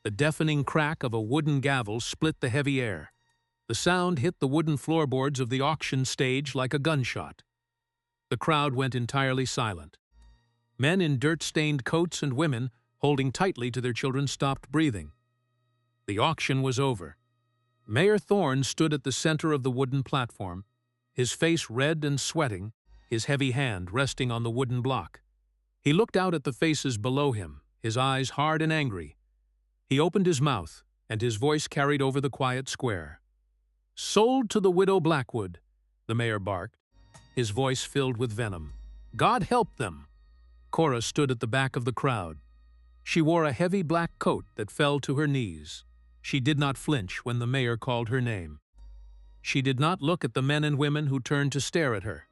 The deafening crack of a wooden gavel split the heavy air. The sound hit the wooden floorboards of the auction stage like a gunshot. The crowd went entirely silent. Men in dirt-stained coats and women, holding tightly to their children, stopped breathing. The auction was over. Mayor Thorne stood at the center of the wooden platform, his face red and sweating, his heavy hand resting on the wooden block. He looked out at the faces below him, his eyes hard and angry. He opened his mouth, and his voice carried over the quiet square. "Sold to the widow Blackwood," the mayor barked, his voice filled with venom. "God help them!" Cora stood at the back of the crowd. She wore a heavy black coat that fell to her knees. She did not flinch when the mayor called her name. She did not look at the men and women who turned to stare at her.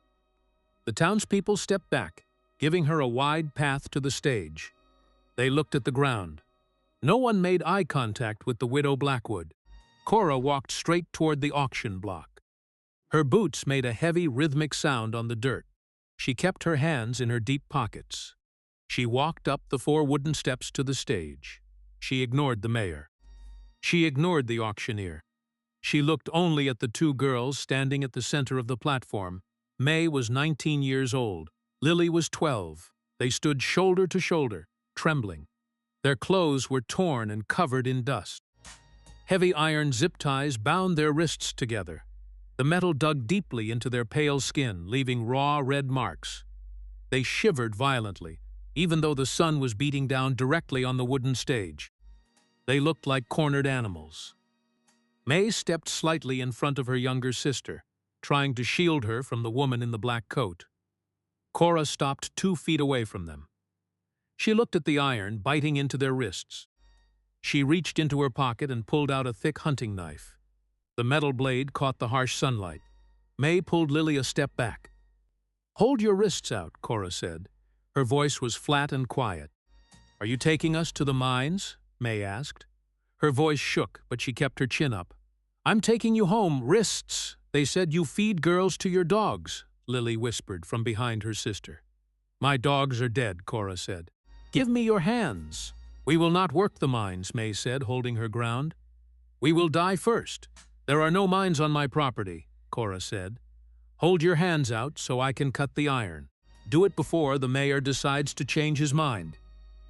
The townspeople stepped back, giving her a wide path to the stage. They looked at the ground. No one made eye contact with the widow Blackwood. Cora walked straight toward the auction block. Her boots made a heavy, rhythmic sound on the dirt. She kept her hands in her deep pockets. She walked up the 4 wooden steps to the stage. She ignored the mayor. She ignored the auctioneer. She looked only at the 2 girls standing at the center of the platform. May was 19 years old. Lily was 12. They stood shoulder to shoulder, trembling. Their clothes were torn and covered in dust. Heavy iron zip ties bound their wrists together. The metal dug deeply into their pale skin, leaving raw red marks. They shivered violently, even though the sun was beating down directly on the wooden stage. They looked like cornered animals. May stepped slightly in front of her younger sister, trying to shield her from the woman in the black coat. Cora stopped 2 feet away from them. She looked at the iron biting into their wrists. She reached into her pocket and pulled out a thick hunting knife. The metal blade caught the harsh sunlight. May pulled Lily a step back. "Hold your wrists out," Cora said. Her voice was flat and quiet. "Are you taking us to the mines?" May asked. Her voice shook, but she kept her chin up. "I'm taking you home, wrists. They said you feed girls to your dogs," Lily whispered from behind her sister. "My dogs are dead," Cora said. "Give me your hands." "We will not work the mines," May said, holding her ground. "We will die first." "There are no mines on my property," Cora said. "Hold your hands out so I can cut the iron. Do it before the mayor decides to change his mind."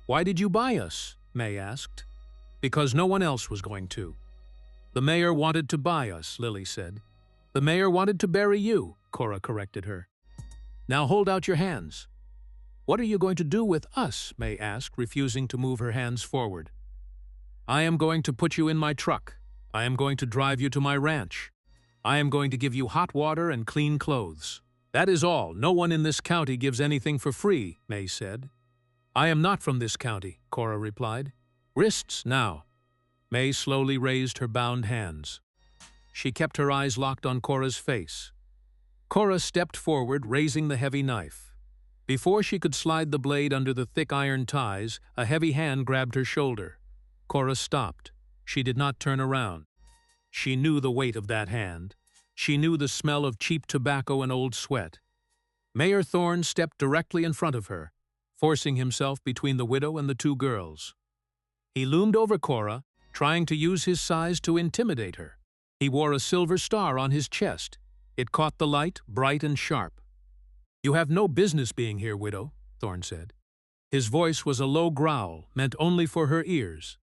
"Why did you buy us?" May asked. "Because no one else was going to." "The mayor wanted to buy us," Lily said. "The mayor wanted to bury you," Cora corrected her. "Now hold out your hands." "What are you going to do with us?" May asked, refusing to move her hands forward. "I am going to put you in my truck. I am going to drive you to my ranch. I am going to give you hot water and clean clothes. That is all. No one in this county gives anything for free," May said. "I am not from this county," Cora replied. "Wrists now." May slowly raised her bound hands. She kept her eyes locked on Cora's face. Cora stepped forward, raising the heavy knife. Before she could slide the blade under the thick iron ties, a heavy hand grabbed her shoulder. Cora stopped. She did not turn around. She knew the weight of that hand. She knew the smell of cheap tobacco and old sweat. Mayor Thorne stepped directly in front of her, forcing himself between the widow and the 2 girls. He loomed over Cora, trying to use his size to intimidate her. He wore a silver star on his chest. It caught the light, bright and sharp. "You have no business being here, widow," Thorne said. His voice was a low growl, meant only for her ears.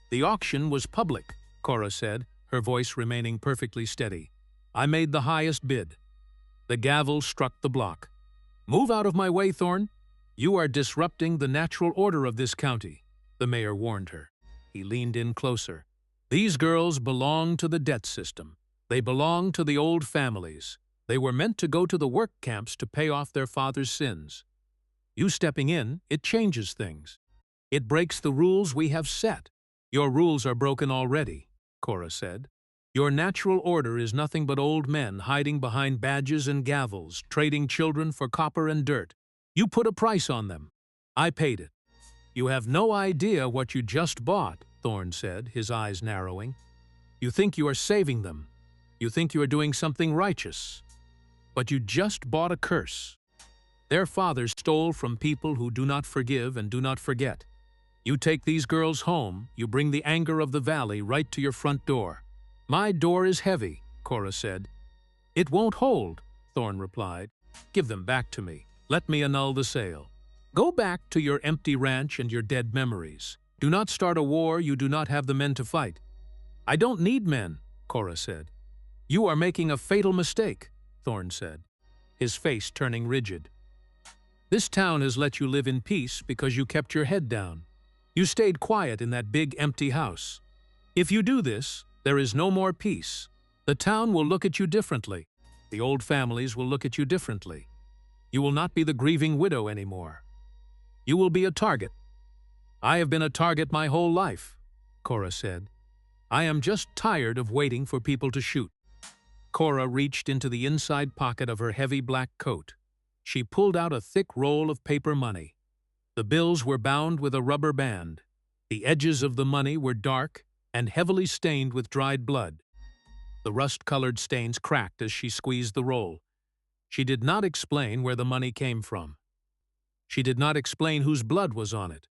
"The auction was public," Cora said, her voice remaining perfectly steady. "I made the highest bid." The gavel struck the block. "Move out of my way, Thorne. You are disrupting the natural order of this county," the mayor warned her. He leaned in closer. "These girls belong to the debt system. They belong to the old families. They were meant to go to the work camps to pay off their father's sins. You stepping in, it changes things. It breaks the rules we have set." "Your rules are broken already," Cora said. "Your natural order is nothing but old men hiding behind badges and gavels, trading children for copper and dirt. You put a price on them. I paid it." "You have no idea what you just bought," Thorne said, his eyes narrowing. "You think you are saving them. You think you are doing something righteous. But you just bought a curse. Their fathers stole from people who do not forgive and do not forget. You take these girls home, you bring the anger of the valley right to your front door. My door is heavy, Cora said. It won't hold, Thorn replied. Give them back to me. Let me annul the sale. Go back to your empty ranch and your dead memories. Do not start a war you do not have the men to fight. I don't need men, Cora said. You are making a fatal mistake, Thorn said, his face turning rigid. This town has let you live in peace because you kept your head down. You stayed quiet in that big empty house. If you do this, there is no more peace. The town will look at you differently. The old families will look at you differently. You will not be the grieving widow anymore. You will be a target. I have been a target my whole life, Cora said. I am just tired of waiting for people to shoot. Cora reached into the inside pocket of her heavy black coat. She pulled out a thick roll of paper money. The bills were bound with a rubber band. The edges of the money were dark and heavily stained with dried blood. The rust-colored stains cracked as she squeezed the roll. She did not explain where the money came from. She did not explain whose blood was on it.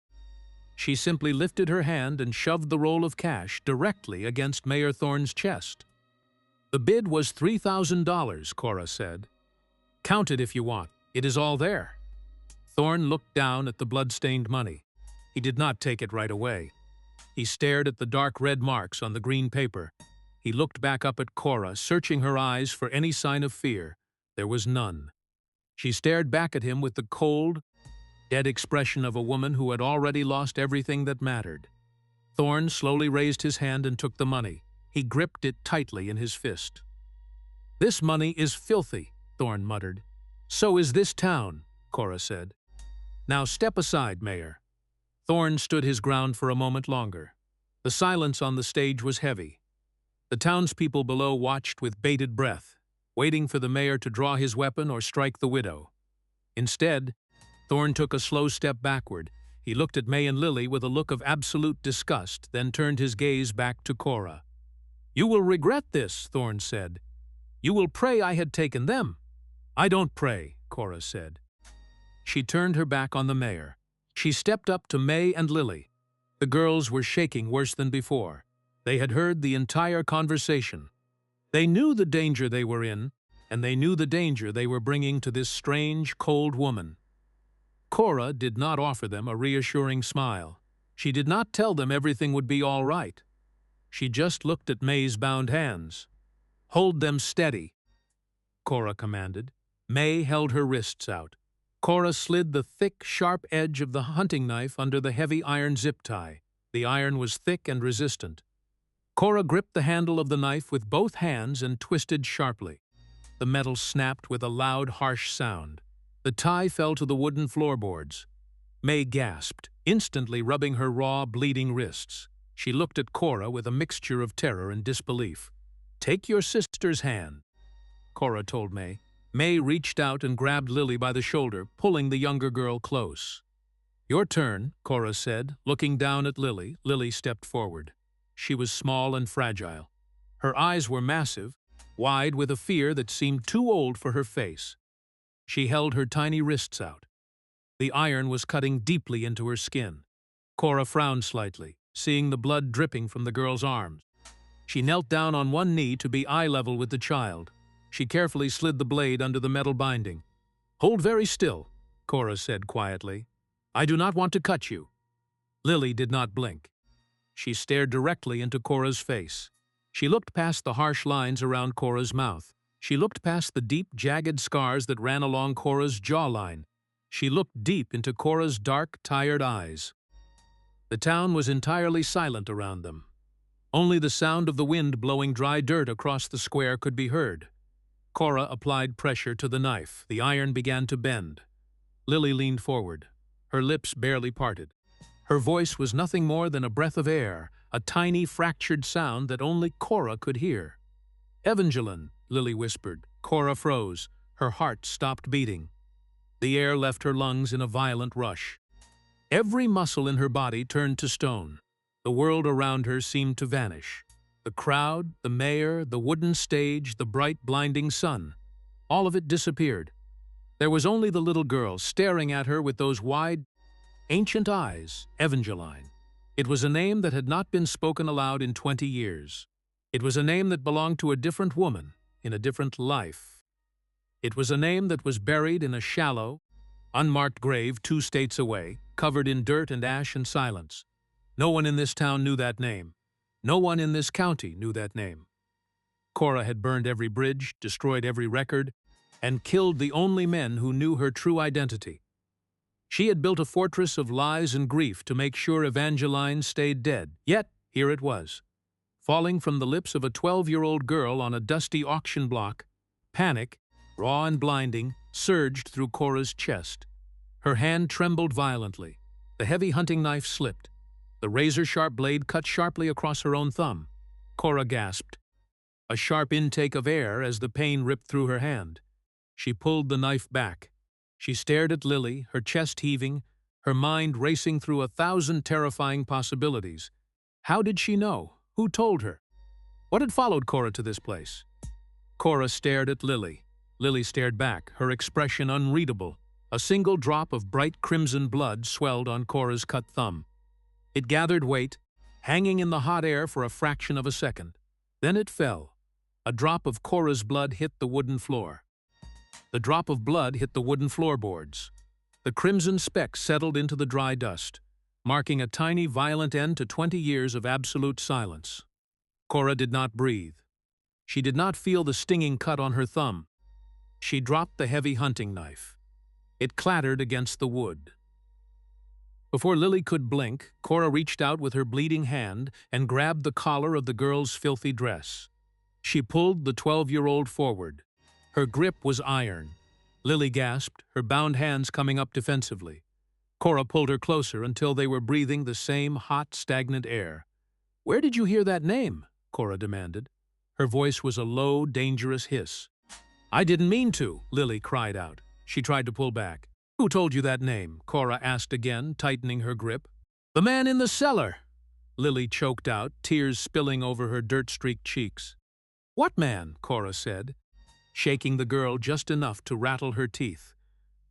She simply lifted her hand and shoved the roll of cash directly against Mayor Thorn's chest. The bid was $3,000, Cora said. Count it if you want. It is all there. Thorn looked down at the blood-stained money. He did not take it right away. He stared at the dark red marks on the green paper. He looked back up at Cora, searching her eyes for any sign of fear. There was none. She stared back at him with the cold, dead expression of a woman who had already lost everything that mattered. Thorn slowly raised his hand and took the money. He gripped it tightly in his fist. This money is filthy, Thorn muttered. So is this town, Cora said. Now step aside, Mayor. Thorn stood his ground for a moment longer. The silence on the stage was heavy. The townspeople below watched with bated breath, waiting for the mayor to draw his weapon or strike the widow. Instead, Thorn took a slow step backward. He looked at May and Lily with a look of absolute disgust, then turned his gaze back to Cora. You will regret this, Thorn said. You will pray I had taken them. I don't pray, Cora said. She turned her back on the mayor. She stepped up to May and Lily. The girls were shaking worse than before. They had heard the entire conversation. They knew the danger they were in, and they knew the danger they were bringing to this strange, cold woman. Cora did not offer them a reassuring smile. She did not tell them everything would be all right. She just looked at May's bound hands. Hold them steady, Cora commanded. May held her wrists out. Cora slid the thick, sharp edge of the hunting knife under the heavy iron zip tie. The iron was thick and resistant. Cora gripped the handle of the knife with both hands and twisted sharply. The metal snapped with a loud, harsh sound. The tie fell to the wooden floorboards. May gasped, instantly rubbing her raw, bleeding wrists. She looked at Cora with a mixture of terror and disbelief. Take your sister's hand, Cora told May. May reached out and grabbed Lily by the shoulder, pulling the younger girl close. Your turn, Cora said, looking down at Lily. Lily stepped forward. She was small and fragile. Her eyes were massive, wide with a fear that seemed too old for her face. She held her tiny wrists out. The iron was cutting deeply into her skin. Cora frowned slightly, seeing the blood dripping from the girl's arms. She knelt down on one knee to be eye level with the child. She carefully slid the blade under the metal binding. Hold very still, Cora said quietly. I do not want to cut you. Lily did not blink. She stared directly into Cora's face. She looked past the harsh lines around Cora's mouth. She looked past the deep, jagged scars that ran along Cora's jawline. She looked deep into Cora's dark, tired eyes. The town was entirely silent around them. Only the sound of the wind blowing dry dirt across the square could be heard. Cora applied pressure to the knife. The iron began to bend. Lily leaned forward. Her lips barely parted. Her voice was nothing more than a breath of air, a tiny, fractured sound that only Cora could hear. Evangeline, Lily whispered. Cora froze. Her heart stopped beating. The air left her lungs in a violent rush. Every muscle in her body turned to stone. The world around her seemed to vanish. The crowd, the mayor, the wooden stage, the bright, blinding sun. All of it disappeared. There was only the little girl staring at her with those wide, Ancient Eyes, Evangeline. It was a name that had not been spoken aloud in 20 years. It was a name that belonged to a different woman, in a different life. It was a name that was buried in a shallow, unmarked grave 2 states away, covered in dirt and ash and silence. No one in this town knew that name. No one in this county knew that name. Cora had burned every bridge, destroyed every record, and killed the only men who knew her true identity. She had built a fortress of lies and grief to make sure Evangeline stayed dead. Yet, here it was. Falling from the lips of a 12-year-old girl on a dusty auction block, panic, raw and blinding, surged through Cora's chest. Her hand trembled violently. The heavy hunting knife slipped. The razor-sharp blade cut sharply across her own thumb. Cora gasped. A sharp intake of air as the pain ripped through her hand. She pulled the knife back. She stared at Lily, her chest heaving, her mind racing through 1,000 terrifying possibilities. How did she know? Who told her? What had followed Cora to this place? Cora stared at Lily. Lily stared back, her expression unreadable. A single drop of bright crimson blood swelled on Cora's cut thumb. It gathered weight, hanging in the hot air for a fraction of a second. Then it fell. A drop of Cora's blood hit the wooden floor. The drop of blood hit the wooden floorboards. The crimson speck settled into the dry dust, marking a tiny, violent end to 20 years of absolute silence. Cora did not breathe. She did not feel the stinging cut on her thumb. She dropped the heavy hunting knife. It clattered against the wood. Before Lily could blink, Cora reached out with her bleeding hand and grabbed the collar of the girl's filthy dress. She pulled the 12-year-old forward. Her grip was iron. Lily gasped, her bound hands coming up defensively. Cora pulled her closer until they were breathing the same hot, stagnant air. "Where did you hear that name?" Cora demanded. Her voice was a low, dangerous hiss. "I didn't mean to," Lily cried out. She tried to pull back. "Who told you that name?" Cora asked again, tightening her grip. "The man in the cellar," Lily choked out, tears spilling over her dirt-streaked cheeks. "What man?" Cora said, shaking the girl just enough to rattle her teeth.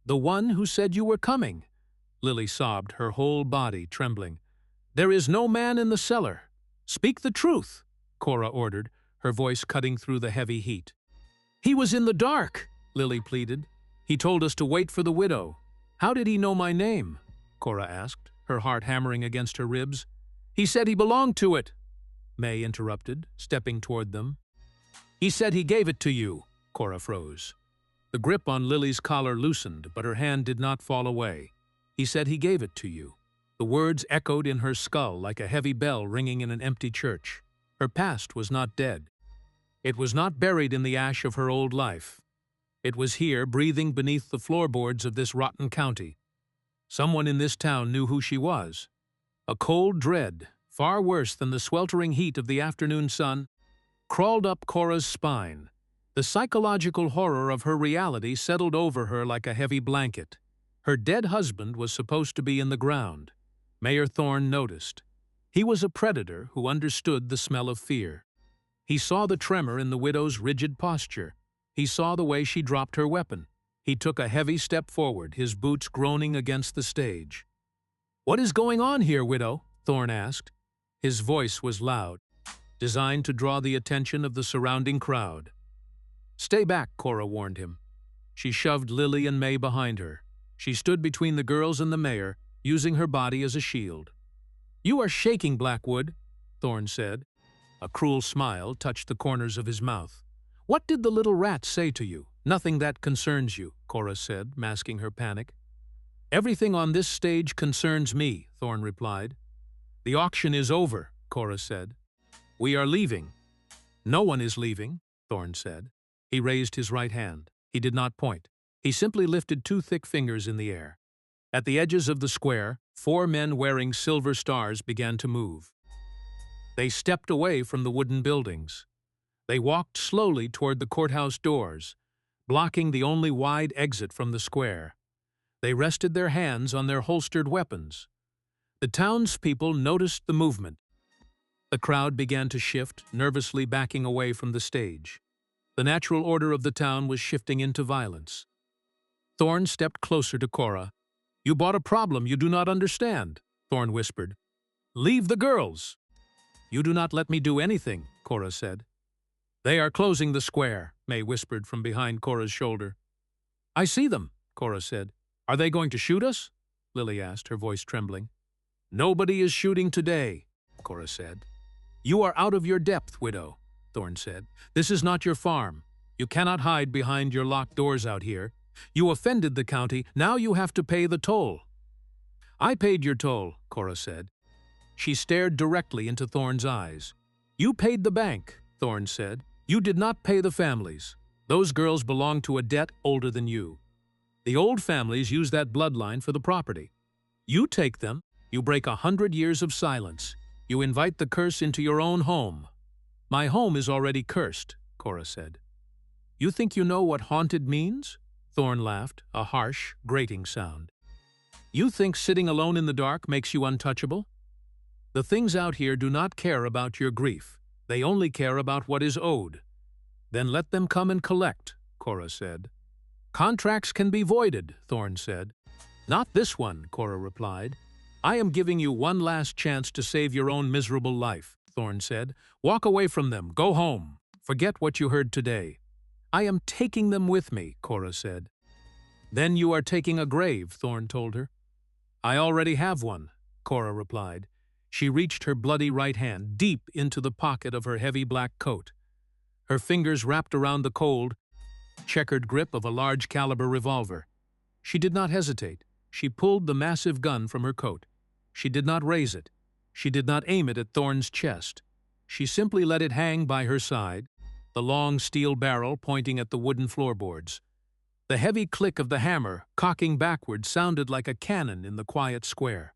"The one who said you were coming," Lily sobbed, her whole body trembling. "There is no man in the cellar. Speak the truth," Cora ordered, her voice cutting through the heavy heat. "He was in the dark," Lily pleaded. "He told us to wait for the widow." "How did he know my name?" Cora asked, her heart hammering against her ribs. "He said he belonged to it," May interrupted, stepping toward them. "He said he gave it to you." Cora froze. The grip on Lily's collar loosened, but her hand did not fall away. "He said he gave it to you." The words echoed in her skull like a heavy bell ringing in an empty church. Her past was not dead. It was not buried in the ash of her old life. It was here, breathing beneath the floorboards of this rotten county. Someone in this town knew who she was. A cold dread, far worse than the sweltering heat of the afternoon sun, crawled up Cora's spine. The psychological horror of her reality settled over her like a heavy blanket. Her dead husband was supposed to be in the ground. Mayor Thorne noticed. He was a predator who understood the smell of fear. He saw the tremor in the widow's rigid posture. He saw the way she dropped her weapon. He took a heavy step forward, his boots groaning against the stage. "What is going on here, widow?" Thorne asked. His voice was loud, designed to draw the attention of the surrounding crowd. "Stay back," Cora warned him. She shoved Lily and May behind her. She stood between the girls and the mayor, using her body as a shield. "You are shaking, Blackwood," Thorne said. A cruel smile touched the corners of his mouth. "What did the little rat say to you?" "Nothing that concerns you," Cora said, masking her panic. "Everything on this stage concerns me," Thorne replied. "The auction is over," Cora said. "We are leaving." "No one is leaving," Thorne said. He raised his right hand. He did not point. He simply lifted 2 thick fingers in the air. At the edges of the square, 4 men wearing silver stars began to move. They stepped away from the wooden buildings. They walked slowly toward the courthouse doors, blocking the only wide exit from the square. They rested their hands on their holstered weapons. The townspeople noticed the movement. The crowd began to shift, nervously backing away from the stage. The natural order of the town was shifting into violence. Thorne stepped closer to Cora. You bought a problem you do not understand, Thorn whispered. Leave the girls. You do not let me do anything, Cora said. They are closing the square, May whispered from behind Cora's shoulder. I see them, Cora said. Are they going to shoot us? Lily asked, her voice trembling. Nobody is shooting today, Cora said. You are out of your depth, widow, Thorn said. This is not your farm. You cannot hide behind your locked doors out here. You offended the county, now you have to pay the toll. I paid your toll, Cora said. She stared directly into Thorn's eyes. You paid the bank, Thorn said. You did not pay the families. Those girls belong to a debt older than you. The old families use that bloodline for the property. You take them, you break 100 years of silence. You invite the curse into your own home. My home is already cursed, Cora said. You think you know what haunted means? Thorn laughed, a harsh, grating sound. You think sitting alone in the dark makes you untouchable? The things out here do not care about your grief. They only care about what is owed. Then let them come and collect, Cora said. Contracts can be voided, Thorn said. Not this one, Cora replied. I am giving you one last chance to save your own miserable life, Thorn said. Walk away from them, go home. Forget what you heard today. I am taking them with me, Cora said. Then you are taking a grave, Thorn told her. I already have one, Cora replied. She reached her bloody right hand deep into the pocket of her heavy black coat. Her fingers wrapped around the cold, checkered grip of a large-caliber revolver. She did not hesitate. She pulled the massive gun from her coat. She did not raise it. She did not aim it at Thorn's chest. She simply let it hang by her side, the long steel barrel pointing at the wooden floorboards. The heavy click of the hammer, cocking backward, sounded like a cannon in the quiet square.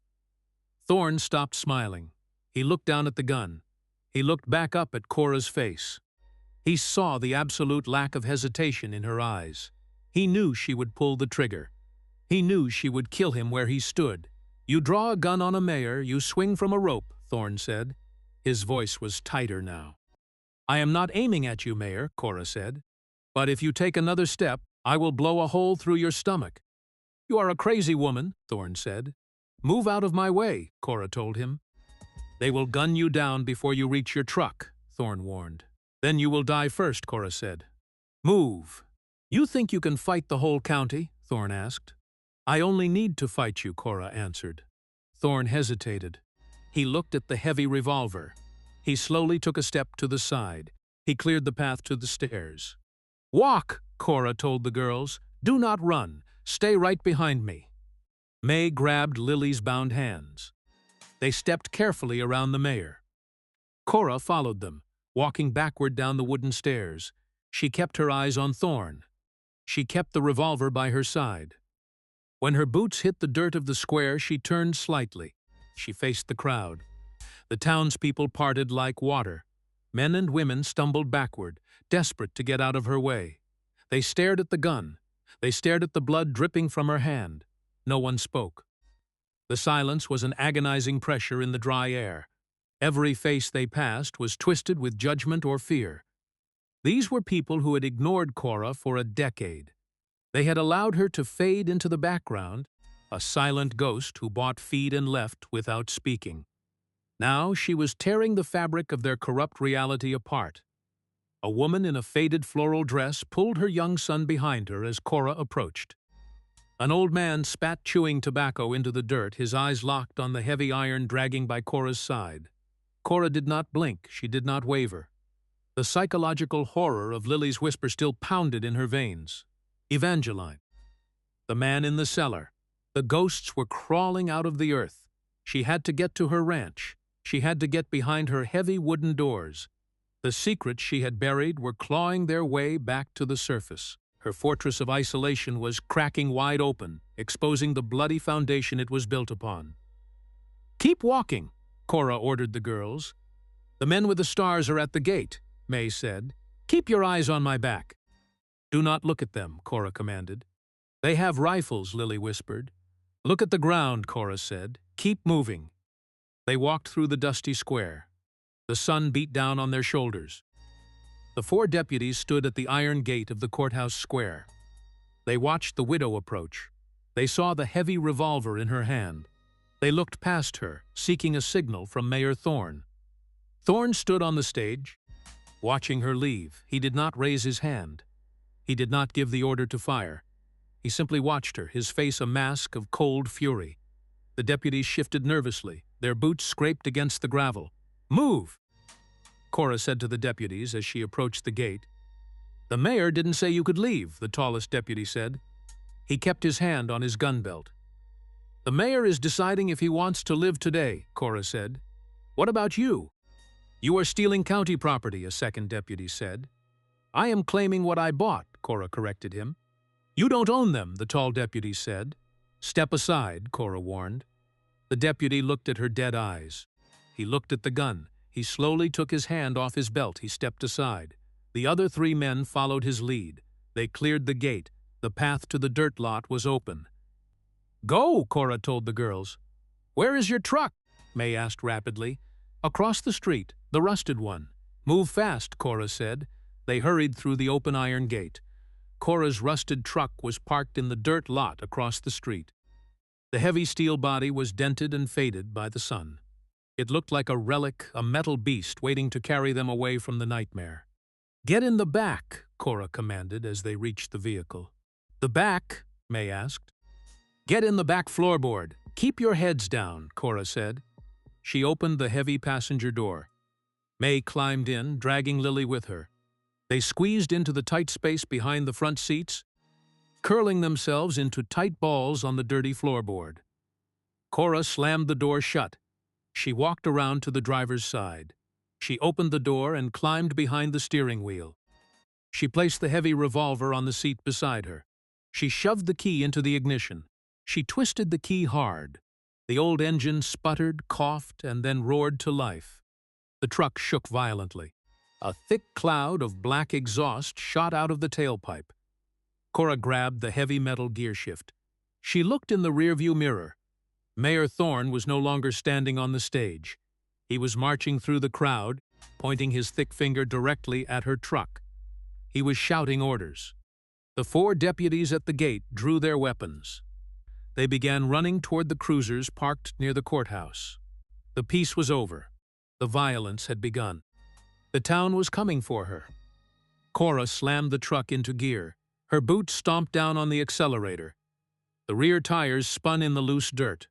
Thorn stopped smiling. He looked down at the gun. He looked back up at Cora's face. He saw the absolute lack of hesitation in her eyes. He knew she would pull the trigger. He knew she would kill him where he stood. You draw a gun on a mayor, you swing from a rope, Thorn said. His voice was tighter now. I am not aiming at you, Mayor, Cora said. But if you take another step, I will blow a hole through your stomach. You are a crazy woman, Thorn said. Move out of my way, Cora told him. They will gun you down before you reach your truck, Thorn warned. Then you will die first, Cora said. Move. You think you can fight the whole county? Thorn asked. I only need to fight you, Cora answered. Thorn hesitated. He looked at the heavy revolver. He slowly took a step to the side. He cleared the path to the stairs. Walk, Cora told the girls. Do not run. Stay right behind me. May grabbed Lily's bound hands. They stepped carefully around the mayor. Cora followed them, walking backward down the wooden stairs. She kept her eyes on Thorn. She kept the revolver by her side. When her boots hit the dirt of the square, she turned slightly. She faced the crowd. The townspeople parted like water. Men and women stumbled backward, desperate to get out of her way. They stared at the gun. They stared at the blood dripping from her hand. No one spoke. The silence was an agonizing pressure in the dry air. Every face they passed was twisted with judgment or fear. These were people who had ignored Cora for a decade. They had allowed her to fade into the background, a silent ghost who bought feed and left without speaking. Now she was tearing the fabric of their corrupt reality apart. A woman in a faded floral dress pulled her young son behind her as Cora approached. An old man spat chewing tobacco into the dirt, his eyes locked on the heavy iron dragging by Cora's side. Cora did not blink, she did not waver. The psychological horror of Lily's whisper still pounded in her veins. Evangeline. The man in the cellar. The ghosts were crawling out of the earth. She had to get to her ranch. She had to get behind her heavy wooden doors. The secrets she had buried were clawing their way back to the surface. Her fortress of isolation was cracking wide open, exposing the bloody foundation it was built upon. Keep walking, Cora ordered the girls. The men with the stars are at the gate, May said. Keep your eyes on my back. Do not look at them, Cora commanded. They have rifles, Lily whispered. Look at the ground, Cora said. Keep moving. They walked through the dusty square. The sun beat down on their shoulders. The 4 deputies stood at the iron gate of the courthouse square. They watched the widow approach. They saw the heavy revolver in her hand. They looked past her, seeking a signal from Mayor Thorne. Thorne stood on the stage, watching her leave. He did not raise his hand. He did not give the order to fire. He simply watched her, his face a mask of cold fury. The deputies shifted nervously. Their boots scraped against the gravel. "Move!" Cora said to the deputies as she approached the gate. "The mayor didn't say you could leave," the tallest deputy said. He kept his hand on his gun belt. "The mayor is deciding if he wants to live today," Cora said. "What about you?" "You are stealing county property," a second deputy said. "I am claiming what I bought," Cora corrected him. "You don't own them," the tall deputy said. "Step aside," Cora warned. The deputy looked at her dead eyes. He looked at the gun. He slowly took his hand off his belt. He stepped aside. The other 3 men followed his lead. They cleared the gate. The path to the dirt lot was open. "Go," Cora told the girls. "Where is your truck?" May asked rapidly. "Across the street, the rusted one." "Move fast," Cora said. They hurried through the open iron gate. Cora's rusted truck was parked in the dirt lot across the street. The heavy steel body was dented and faded by the sun. It looked like a relic, a metal beast waiting to carry them away from the nightmare. "Get in the back," Cora commanded as they reached the vehicle. "The back?" May asked. "Get in the back floorboard. Keep your heads down," Cora said. She opened the heavy passenger door. May climbed in, dragging Lily with her. They squeezed into the tight space behind the front seats, curling themselves into tight balls on the dirty floorboard. Cora slammed the door shut. She walked around to the driver's side. She opened the door and climbed behind the steering wheel. She placed the heavy revolver on the seat beside her. She shoved the key into the ignition. She twisted the key hard. The old engine sputtered, coughed, and then roared to life. The truck shook violently. A thick cloud of black exhaust shot out of the tailpipe. Cora grabbed the heavy metal gearshift. She looked in the rearview mirror. Mayor Thorne was no longer standing on the stage. He was marching through the crowd, pointing his thick finger directly at her truck. He was shouting orders. The 4 deputies at the gate drew their weapons. They began running toward the cruisers parked near the courthouse. The peace was over. The violence had begun. The town was coming for her. Cora slammed the truck into gear. Her boots stomped down on the accelerator. The rear tires spun in the loose dirt.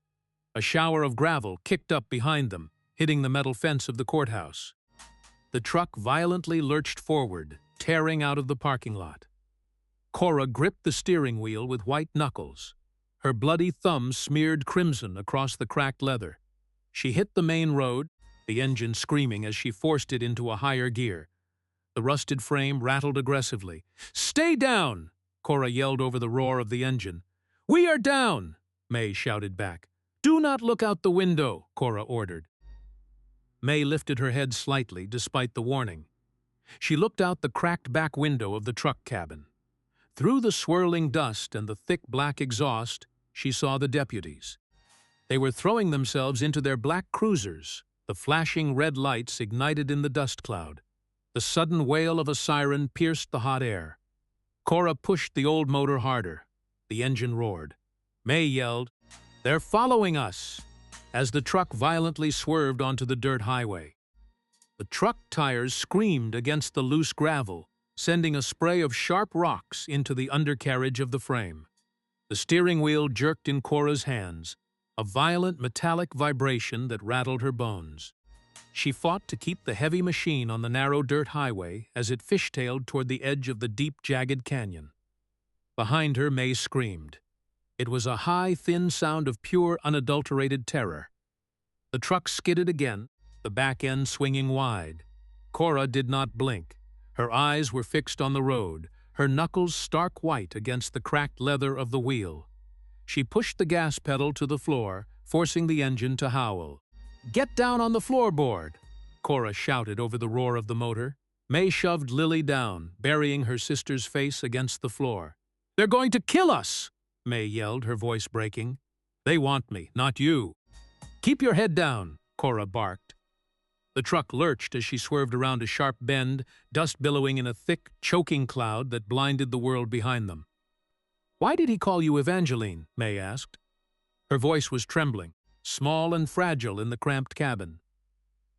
A shower of gravel kicked up behind them, hitting the metal fence of the courthouse. The truck violently lurched forward, tearing out of the parking lot. Cora gripped the steering wheel with white knuckles. Her bloody thumbs smeared crimson across the cracked leather. She hit the main road, the engine screaming as she forced it into a higher gear. The rusted frame rattled aggressively. "Stay down!" Cora yelled over the roar of the engine. "We are down!" May shouted back. "Do not look out the window," Cora ordered. May lifted her head slightly despite the warning. She looked out the cracked back window of the truck cabin. Through the swirling dust and the thick black exhaust, she saw the deputies. They were throwing themselves into their black cruisers. The flashing red lights ignited in the dust cloud. The sudden wail of a siren pierced the hot air. Cora pushed the old motor harder. The engine roared. May yelled, "They're following us!" as the truck violently swerved onto the dirt highway. The truck tires screamed against the loose gravel, sending a spray of sharp rocks into the undercarriage of the frame. The steering wheel jerked in Cora's hands, a violent metallic vibration that rattled her bones. She fought to keep the heavy machine on the narrow dirt highway as it fishtailed toward the edge of the deep, jagged canyon. Behind her, May screamed. It was a high, thin sound of pure, unadulterated terror. The truck skidded again, the back end swinging wide. Cora did not blink. Her eyes were fixed on the road, her knuckles stark white against the cracked leather of the wheel. She pushed the gas pedal to the floor, forcing the engine to howl. "Get down on the floorboard!" Cora shouted over the roar of the motor. May shoved Lily down, burying her sister's face against the floor. "They're going to kill us!" May yelled, her voice breaking. "They want me, not you." "Keep your head down," Cora barked. The truck lurched as she swerved around a sharp bend, dust billowing in a thick, choking cloud that blinded the world behind them. "Why did he call you Evangeline?" May asked. Her voice was trembling, small and fragile in the cramped cabin.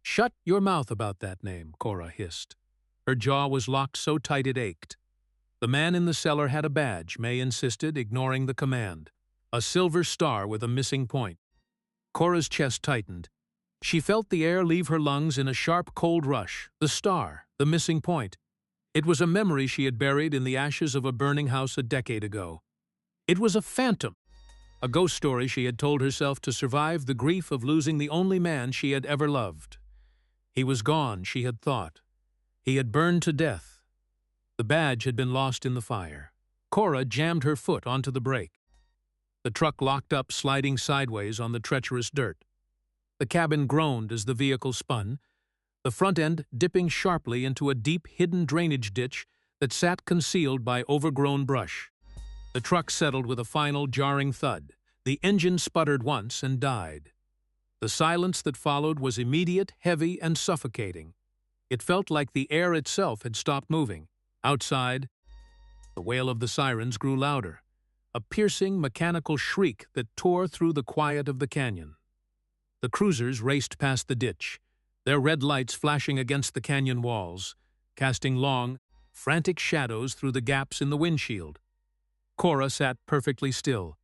"Shut your mouth about that name," Cora hissed. Her jaw was locked so tight it ached. The man in the cellar had a badge, May insisted, ignoring the command. A silver star with a missing point. Cora's chest tightened. She felt the air leave her lungs in a sharp, cold rush. The star, the missing point. It was a memory she had buried in the ashes of a burning house a decade ago. It was a phantom, a ghost story she had told herself to survive the grief of losing the only man she had ever loved. He was gone, she had thought. He had burned to death. The badge had been lost in the fire. Cora jammed her foot onto the brake. The truck locked up, sliding sideways on the treacherous dirt. The cabin groaned as the vehicle spun, the front end dipping sharply into a deep, hidden drainage ditch that sat concealed by overgrown brush. The truck settled with a final jarring thud. The engine sputtered once and died. The silence that followed was immediate, heavy, and suffocating. It felt like the air itself had stopped moving. Outside, the wail of the sirens grew louder, a piercing, mechanical shriek that tore through the quiet of the canyon. The cruisers raced past the ditch, their red lights flashing against the canyon walls, casting long, frantic shadows through the gaps in the windshield. Cora sat perfectly still.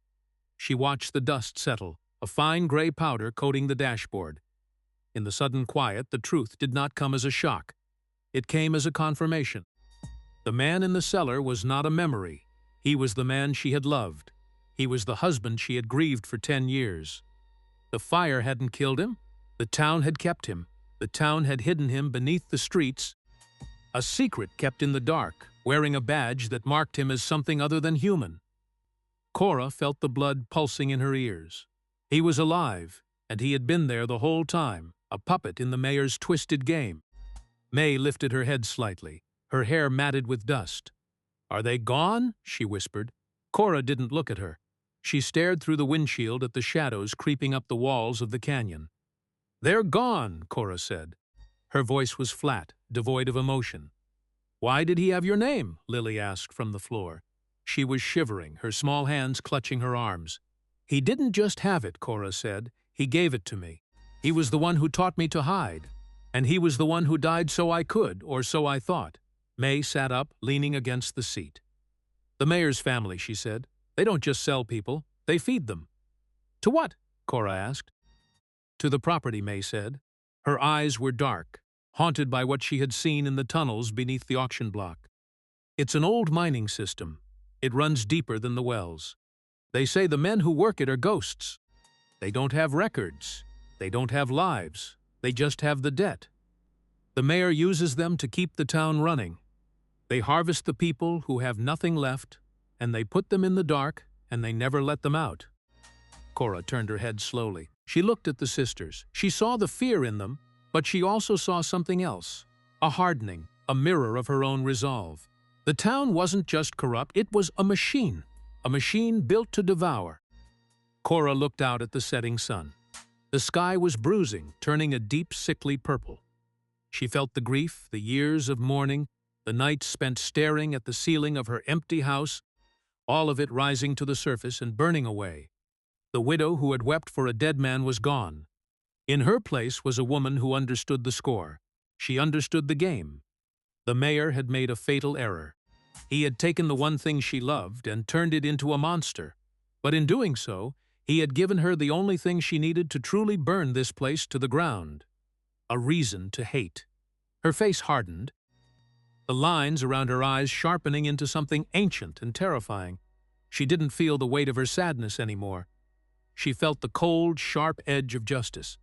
She watched the dust settle, a fine gray powder coating the dashboard. In the sudden quiet, the truth did not come as a shock. It came as a confirmation. The man in the cellar was not a memory. He was the man she had loved. He was the husband she had grieved for 10 years. The fire hadn't killed him. The town had kept him. The town had hidden him beneath the streets. A secret kept in the dark, wearing a badge that marked him as something other than human. Cora felt the blood pulsing in her ears. He was alive, and he had been there the whole time, a puppet in the mayor's twisted game. May lifted her head slightly, her hair matted with dust. "Are they gone?" she whispered. Cora didn't look at her. She stared through the windshield at the shadows creeping up the walls of the canyon. "They're gone," Cora said. Her voice was flat, devoid of emotion. "Why did he have your name?" Lily asked from the floor. She was shivering, her small hands clutching her arms. "He didn't just have it," Cora said. "He gave it to me. He was the one who taught me to hide. And he was the one who died so I could, or so I thought." May sat up, leaning against the seat. "The mayor's family," she said. "They don't just sell people, they feed them." "To what?" Cora asked. "To the property," May said. Her eyes were dark, haunted by what she had seen in the tunnels beneath the auction block. "It's an old mining system. It runs deeper than the wells. They say the men who work it are ghosts. They don't have records. They don't have lives. They just have the debt. The mayor uses them to keep the town running. They harvest the people who have nothing left, and they put them in the dark, and they never let them out." Cora turned her head slowly. She looked at the sisters. She saw the fear in them, but she also saw something else, a hardening, a mirror of her own resolve. The town wasn't just corrupt, it was a machine built to devour. Cora looked out at the setting sun. The sky was bruising, turning a deep, sickly purple. She felt the grief, the years of mourning, the nights spent staring at the ceiling of her empty house, all of it rising to the surface and burning away. The widow who had wept for a dead man was gone. In her place was a woman who understood the score. She understood the game. The mayor had made a fatal error. He had taken the one thing she loved and turned it into a monster. But in doing so, he had given her the only thing she needed to truly burn this place to the ground. A reason to hate. Her face hardened, the lines around her eyes sharpening into something ancient and terrifying. She didn't feel the weight of her sadness anymore. She felt the cold, sharp edge of justice.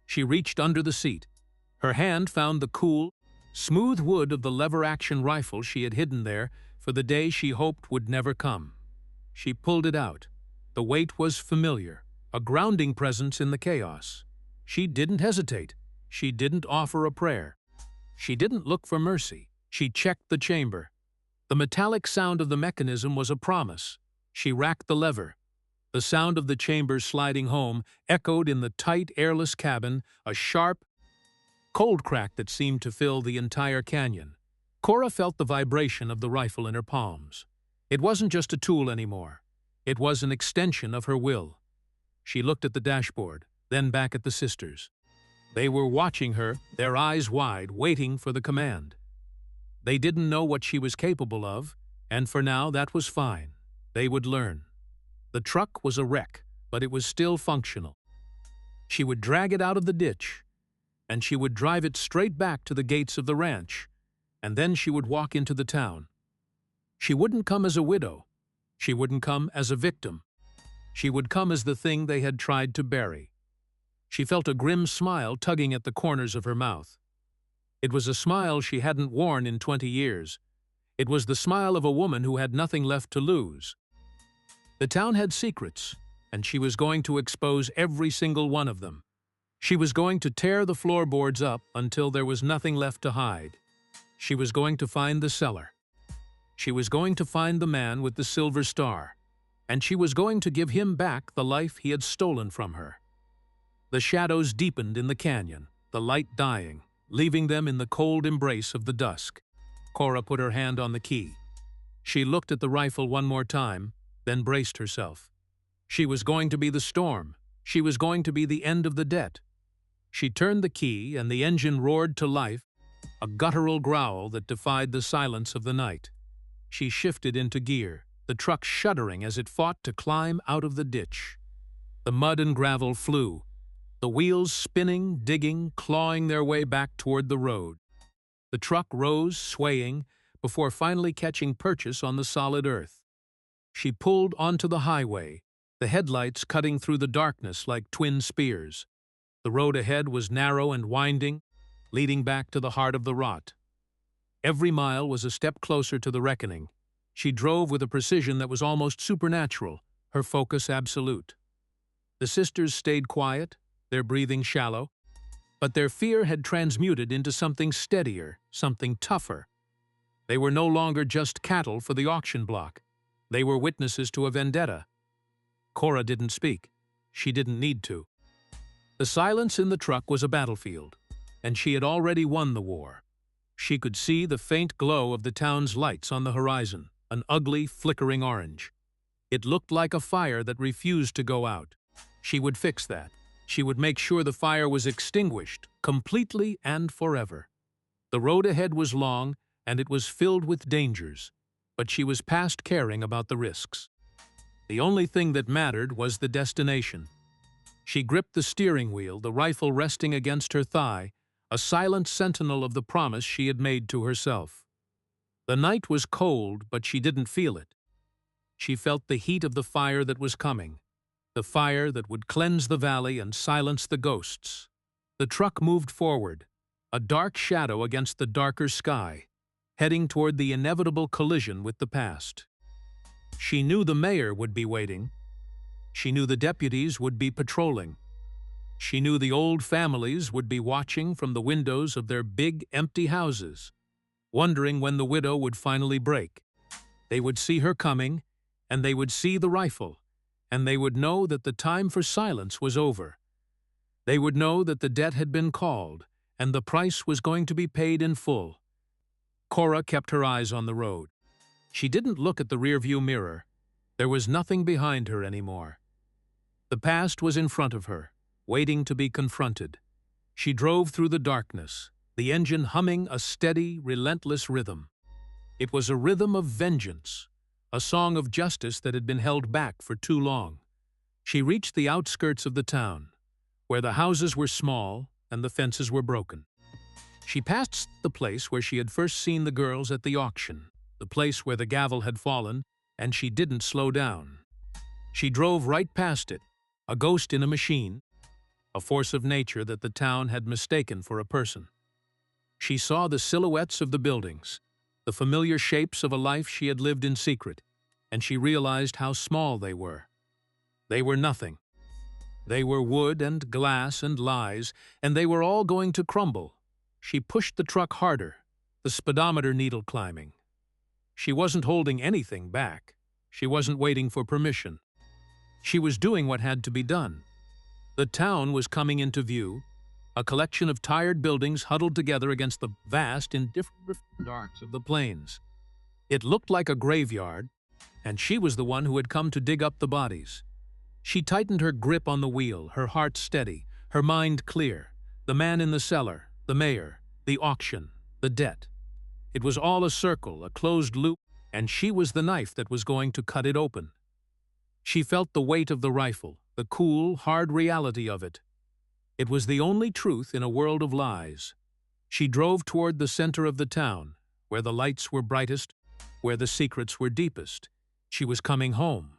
She reached under the seat. Her hand found the cool, smooth wood of the lever-action rifle she had hidden there for the day she hoped would never come. She pulled it out. The weight was familiar, a grounding presence in the chaos. She didn't hesitate. She didn't offer a prayer. She didn't look for mercy. She checked the chamber. The metallic sound of the mechanism was a promise. She racked the lever. The sound of the chamber sliding home echoed in the tight, airless cabin, a sharp, cold crack that seemed to fill the entire canyon. Cora felt the vibration of the rifle in her palms. It wasn't just a tool anymore. It was an extension of her will. She looked at the dashboard, then back at the sisters. They were watching her, their eyes wide, waiting for the command. They didn't know what she was capable of, and for now that was fine. They would learn. The truck was a wreck, but it was still functional. She would drag it out of the ditch, and she would drive it straight back to the gates of the ranch, and then she would walk into the town. She wouldn't come as a widow. She wouldn't come as a victim. She would come as the thing they had tried to bury. She felt a grim smile tugging at the corners of her mouth. It was a smile she hadn't worn in 20 years. It was the smile of a woman who had nothing left to lose. The town had secrets, and she was going to expose every single one of them. She was going to tear the floorboards up until there was nothing left to hide. She was going to find the seller. She was going to find the man with the silver star, and she was going to give him back the life he had stolen from her. The shadows deepened in the canyon, the light dying, leaving them in the cold embrace of the dusk. Cora put her hand on the key. She looked at the rifle one more time, then braced herself. She was going to be the storm. She was going to be the end of the debt. She turned the key, and the engine roared to life, a guttural growl that defied the silence of the night. She shifted into gear, the truck shuddering as it fought to climb out of the ditch. The mud and gravel flew, the wheels spinning, digging, clawing their way back toward the road. The truck rose, swaying, before finally catching purchase on the solid earth. She pulled onto the highway, the headlights cutting through the darkness like twin spears. The road ahead was narrow and winding, leading back to the heart of the rot. Every mile was a step closer to the reckoning. She drove with a precision that was almost supernatural, her focus absolute. The sisters stayed quiet, their breathing shallow, but their fear had transmuted into something steadier, something tougher. They were no longer just cattle for the auction block. They were witnesses to a vendetta. Cora didn't speak. She didn't need to. The silence in the truck was a battlefield, and she had already won the war. She could see the faint glow of the town's lights on the horizon, an ugly, flickering orange. It looked like a fire that refused to go out. She would fix that. She would make sure the fire was extinguished, completely and forever. The road ahead was long, and it was filled with dangers, but she was past caring about the risks. The only thing that mattered was the destination. She gripped the steering wheel, the rifle resting against her thigh, a silent sentinel of the promise she had made to herself. The night was cold, but she didn't feel it. She felt the heat of the fire that was coming, the fire that would cleanse the valley and silence the ghosts. The truck moved forward, a dark shadow against the darker sky, heading toward the inevitable collision with the past. She knew the mayor would be waiting. She knew the deputies would be patrolling. She knew the old families would be watching from the windows of their big, empty houses, wondering when the widow would finally break. They would see her coming, and they would see the rifle, and they would know that the time for silence was over. They would know that the debt had been called, and the price was going to be paid in full. Cora kept her eyes on the road. She didn't look at the rearview mirror. There was nothing behind her anymore. The past was in front of her, waiting to be confronted. She drove through the darkness, the engine humming a steady, relentless rhythm. It was a rhythm of vengeance, a song of justice that had been held back for too long. She reached the outskirts of the town, where the houses were small and the fences were broken. She passed the place where she had first seen the girls at the auction, the place where the gavel had fallen, and she didn't slow down. She drove right past it, a ghost in a machine, a force of nature that the town had mistaken for a person. She saw the silhouettes of the buildings, the familiar shapes of a life she had lived in secret, and she realized how small they were. They were nothing. They were wood and glass and lies, and they were all going to crumble. She pushed the truck harder, the speedometer needle climbing. She wasn't holding anything back. She wasn't waiting for permission. She was doing what had to be done. The town was coming into view, a collection of tired buildings huddled together against the vast, indifferent darks of the plains. It looked like a graveyard, And she was the one who had come to dig up the bodies. She tightened her grip on the wheel, her heart steady, her mind clear. The man in the cellar, the mayor, the auction, the debt. It was all a circle, a closed loop, and she was the knife that was going to cut it open. She felt the weight of the rifle, the cool, hard reality of it. It was the only truth in a world of lies. She drove toward the center of the town, where the lights were brightest, where the secrets were deepest. She was coming home.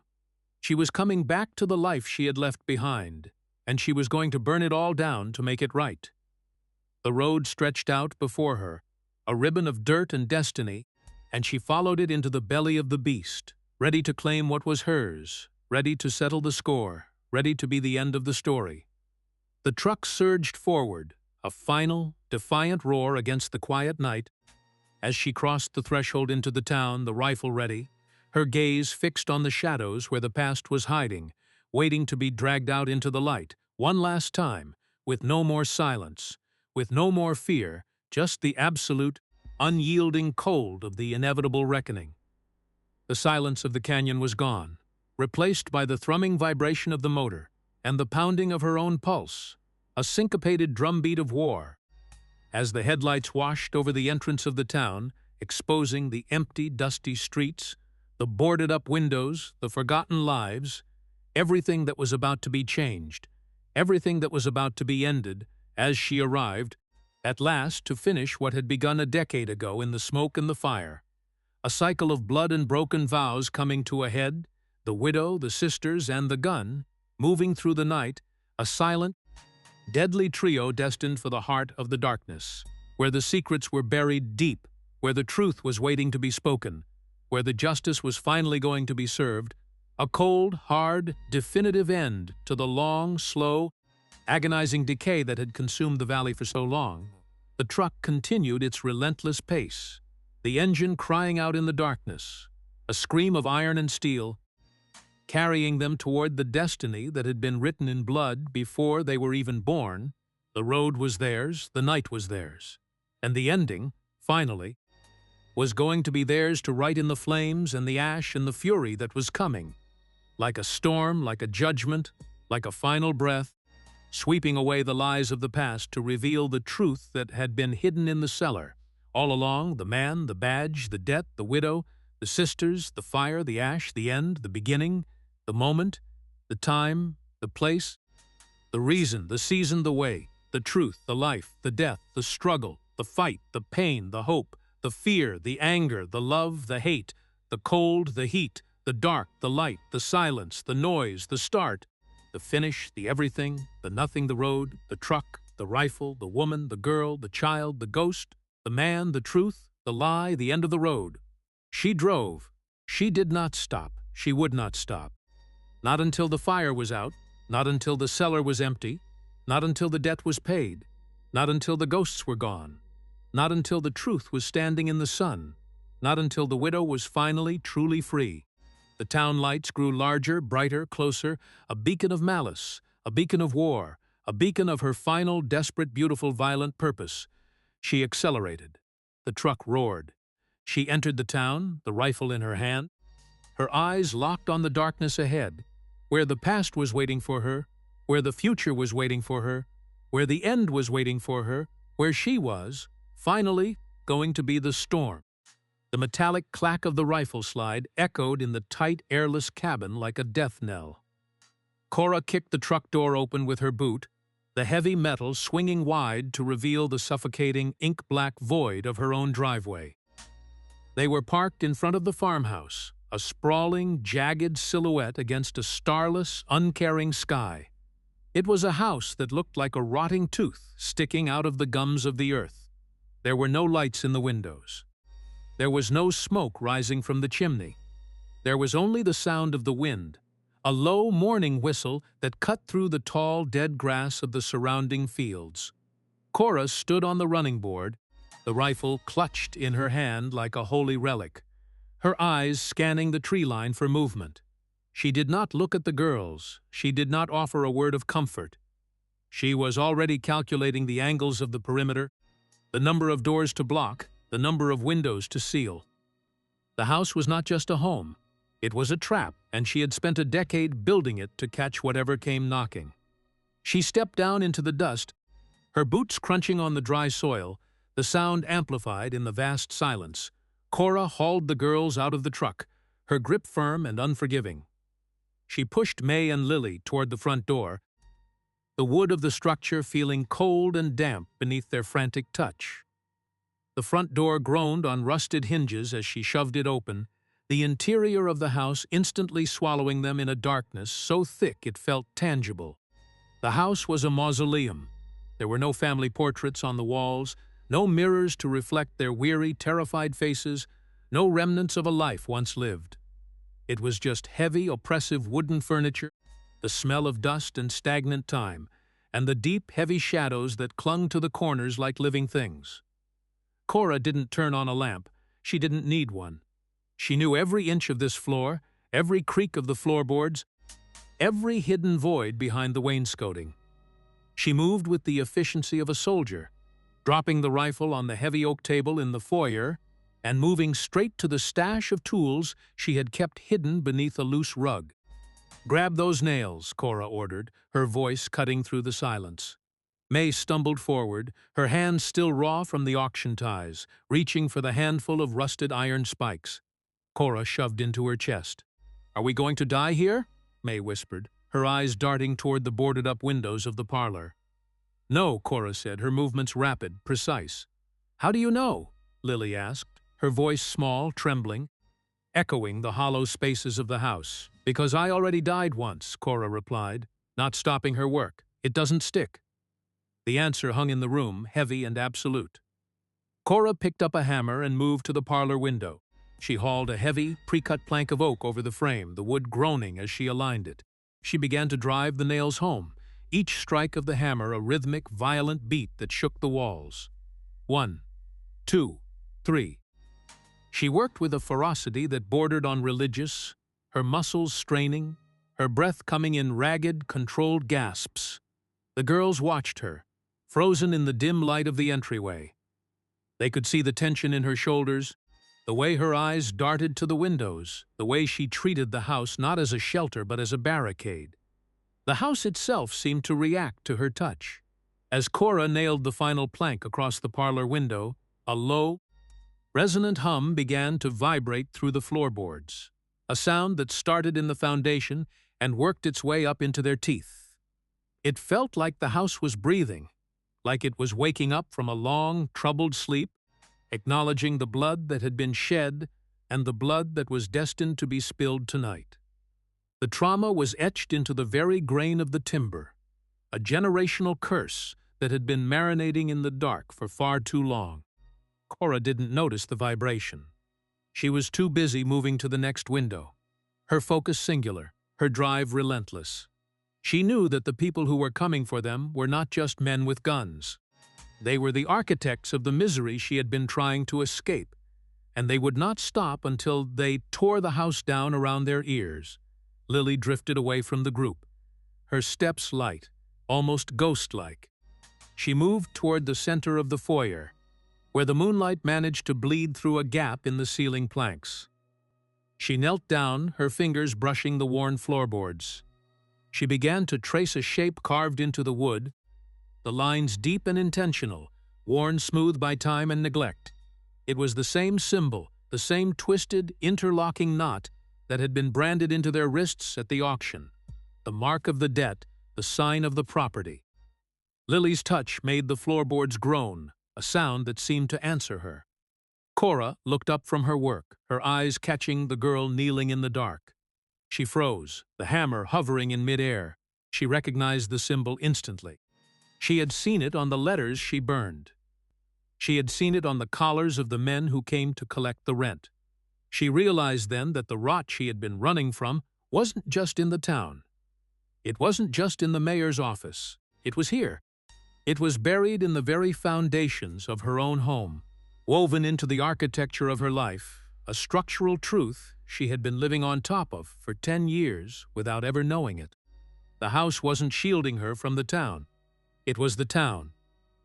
She was coming back to the life she had left behind, and she was going to burn it all down to make it right. The road stretched out before her, a ribbon of dirt and destiny, and she followed it into the belly of the beast, ready to claim what was hers, ready to settle the score, ready to be the end of the story. The truck surged forward, a final, defiant roar against the quiet night. As she crossed the threshold into the town, the rifle ready, her gaze fixed on the shadows where the past was hiding, waiting to be dragged out into the light, one last time, with no more silence, with no more fear, just the absolute, unyielding cold of the inevitable reckoning. The silence of the canyon was gone, replaced by the thrumming vibration of the motor and the pounding of her own pulse, a syncopated drumbeat of war. As the headlights washed over the entrance of the town, exposing the empty, dusty streets, the boarded-up windows, the forgotten lives, everything that was about to be changed, everything that was about to be ended, as she arrived, at last to finish what had begun a decade ago in the smoke and the fire. A cycle of blood and broken vows coming to a head, the widow, the sisters, and the gun, moving through the night, a silent, deadly trio destined for the heart of the darkness, where the secrets were buried deep, where the truth was waiting to be spoken, where the justice was finally going to be served, a cold, hard, definitive end to the long, slow, agonizing decay that had consumed the valley for so long. The truck continued its relentless pace, the engine crying out in the darkness, a scream of iron and steel, carrying them toward the destiny that had been written in blood before they were even born. The road was theirs, the night was theirs, and the ending, finally, was going to be theirs to write in the flames and the ash and the fury that was coming, like a storm, like a judgment, like a final breath, sweeping away the lies of the past to reveal the truth that had been hidden in the cellar. All along, the man, the badge, the debt, the widow, the sisters, the fire, the ash, the end, the beginning, the moment, the time, the place, the reason, the season, the way, the truth, the life, the death, the struggle, the fight, the pain, the hope, the fear, the anger, the love, the hate, the cold, the heat, the dark, the light, the silence, the noise, the start, the finish, the everything, the nothing, the road, the truck, the rifle, the woman, the girl, the child, the ghost, the man, the truth, the lie, the end of the road. She drove. She did not stop. She would not stop. Not until the fire was out, not until the cellar was empty, not until the debt was paid, not until the ghosts were gone, not until the truth was standing in the sun, not until the widow was finally truly free. The town lights grew larger, brighter, closer, a beacon of malice, a beacon of war, a beacon of her final, desperate, beautiful, violent purpose. She accelerated. The truck roared. She entered the town, the rifle in her hand, her eyes locked on the darkness ahead, where the past was waiting for her, where the future was waiting for her, where the end was waiting for her, where she was, finally, going to be the storm. The metallic clack of the rifle slide echoed in the tight, airless cabin like a death knell. Cora kicked the truck door open with her boot, the heavy metal swinging wide to reveal the suffocating, ink-black void of her own driveway. They were parked in front of the farmhouse, a sprawling, jagged silhouette against a starless, uncaring sky. It was a house that looked like a rotting tooth sticking out of the gums of the earth. There were no lights in the windows. There was no smoke rising from the chimney. There was only the sound of the wind, a low morning whistle that cut through the tall, dead grass of the surrounding fields. Cora stood on the running board, the rifle clutched in her hand like a holy relic, her eyes scanning the tree line for movement. She did not look at the girls. She did not offer a word of comfort. She was already calculating the angles of the perimeter, the number of doors to block, the number of windows to seal. The house was not just a home. It was a trap, and she had spent a decade building it to catch whatever came knocking. She stepped down into the dust, her boots crunching on the dry soil, the sound amplified in the vast silence. Cora hauled the girls out of the truck, her grip firm and unforgiving. She pushed May and Lily toward the front door, the wood of the structure feeling cold and damp beneath their frantic touch. The front door groaned on rusted hinges as she shoved it open, the interior of the house instantly swallowing them in a darkness so thick it felt tangible. The house was a mausoleum. There were no family portraits on the walls, no mirrors to reflect their weary, terrified faces, no remnants of a life once lived. It was just heavy, oppressive wooden furniture, the smell of dust and stagnant time, and the deep, heavy shadows that clung to the corners like living things. Cora didn't turn on a lamp. She didn't need one. She knew every inch of this floor, every creak of the floorboards, every hidden void behind the wainscoting. She moved with the efficiency of a soldier, dropping the rifle on the heavy oak table in the foyer and moving straight to the stash of tools she had kept hidden beneath a loose rug. "Grab those nails," Cora ordered, her voice cutting through the silence. May stumbled forward, her hands still raw from the auction ties, reaching for the handful of rusted iron spikes. Cora shoved into her chest. "Are we going to die here?" May whispered, her eyes darting toward the boarded-up windows of the parlor. "No," Cora said, her movements rapid, precise. "How do you know?" Lily asked, her voice small, trembling, echoing the hollow spaces of the house. "Because I already died once," Cora replied, not stopping her work. "It doesn't stick." The answer hung in the room, heavy and absolute. Cora picked up a hammer and moved to the parlor window. She hauled a heavy, pre-cut plank of oak over the frame, the wood groaning as she aligned it. She began to drive the nails home, each strike of the hammer a rhythmic, violent beat that shook the walls. 1, 2, 3. She worked with a ferocity that bordered on religious, her muscles straining, her breath coming in ragged, controlled gasps. The girls watched her, frozen in the dim light of the entryway. They could see the tension in her shoulders, the way her eyes darted to the windows, the way she treated the house not as a shelter but as a barricade. The house itself seemed to react to her touch. As Cora nailed the final plank across the parlor window, a low, resonant hum began to vibrate through the floorboards, a sound that started in the foundation and worked its way up into their teeth. It felt like the house was breathing, like it was waking up from a long, troubled sleep, acknowledging the blood that had been shed and the blood that was destined to be spilled tonight. The trauma was etched into the very grain of the timber, a generational curse that had been marinating in the dark for far too long. Cora didn't notice the vibration. She was too busy moving to the next window, her focus singular, her drive relentless. She knew that the people who were coming for them were not just men with guns. They were the architects of the misery she had been trying to escape, and they would not stop until they tore the house down around their ears. Lily drifted away from the group, her steps light, almost ghost-like. She moved toward the center of the foyer, where the moonlight managed to bleed through a gap in the ceiling planks. She knelt down, her fingers brushing the worn floorboards. She began to trace a shape carved into the wood, the lines deep and intentional, worn smooth by time and neglect. It was the same symbol, the same twisted, interlocking knot that had been branded into their wrists at the auction, the mark of the debt, the sign of the property. Lily's touch made the floorboards groan, a sound that seemed to answer her. Cora looked up from her work, her eyes catching the girl kneeling in the dark. She froze, the hammer hovering in midair. She recognized the symbol instantly. She had seen it on the letters she burned. She had seen it on the collars of the men who came to collect the rent. She realized then that the rot she had been running from wasn't just in the town. It wasn't just in the mayor's office. It was here. It was buried in the very foundations of her own home, woven into the architecture of her life, a structural truth she had been living on top of for 10 years without ever knowing it. The house wasn't shielding her from the town. It was the town.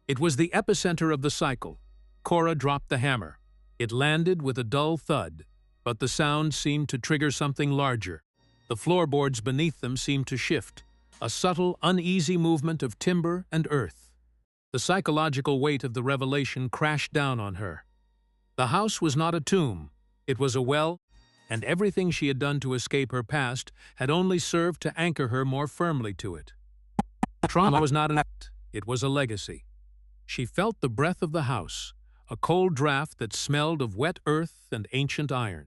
It was the epicenter of the cycle. Cora dropped the hammer. It landed with a dull thud. But the sound seemed to trigger something larger. The floorboards beneath them seemed to shift, a subtle, uneasy movement of timber and earth. The psychological weight of the revelation crashed down on her. The house was not a tomb, it was a well, and everything she had done to escape her past had only served to anchor her more firmly to it. Trauma was not an act, it was a legacy. She felt the breath of the house, a cold draft that smelled of wet earth and ancient iron.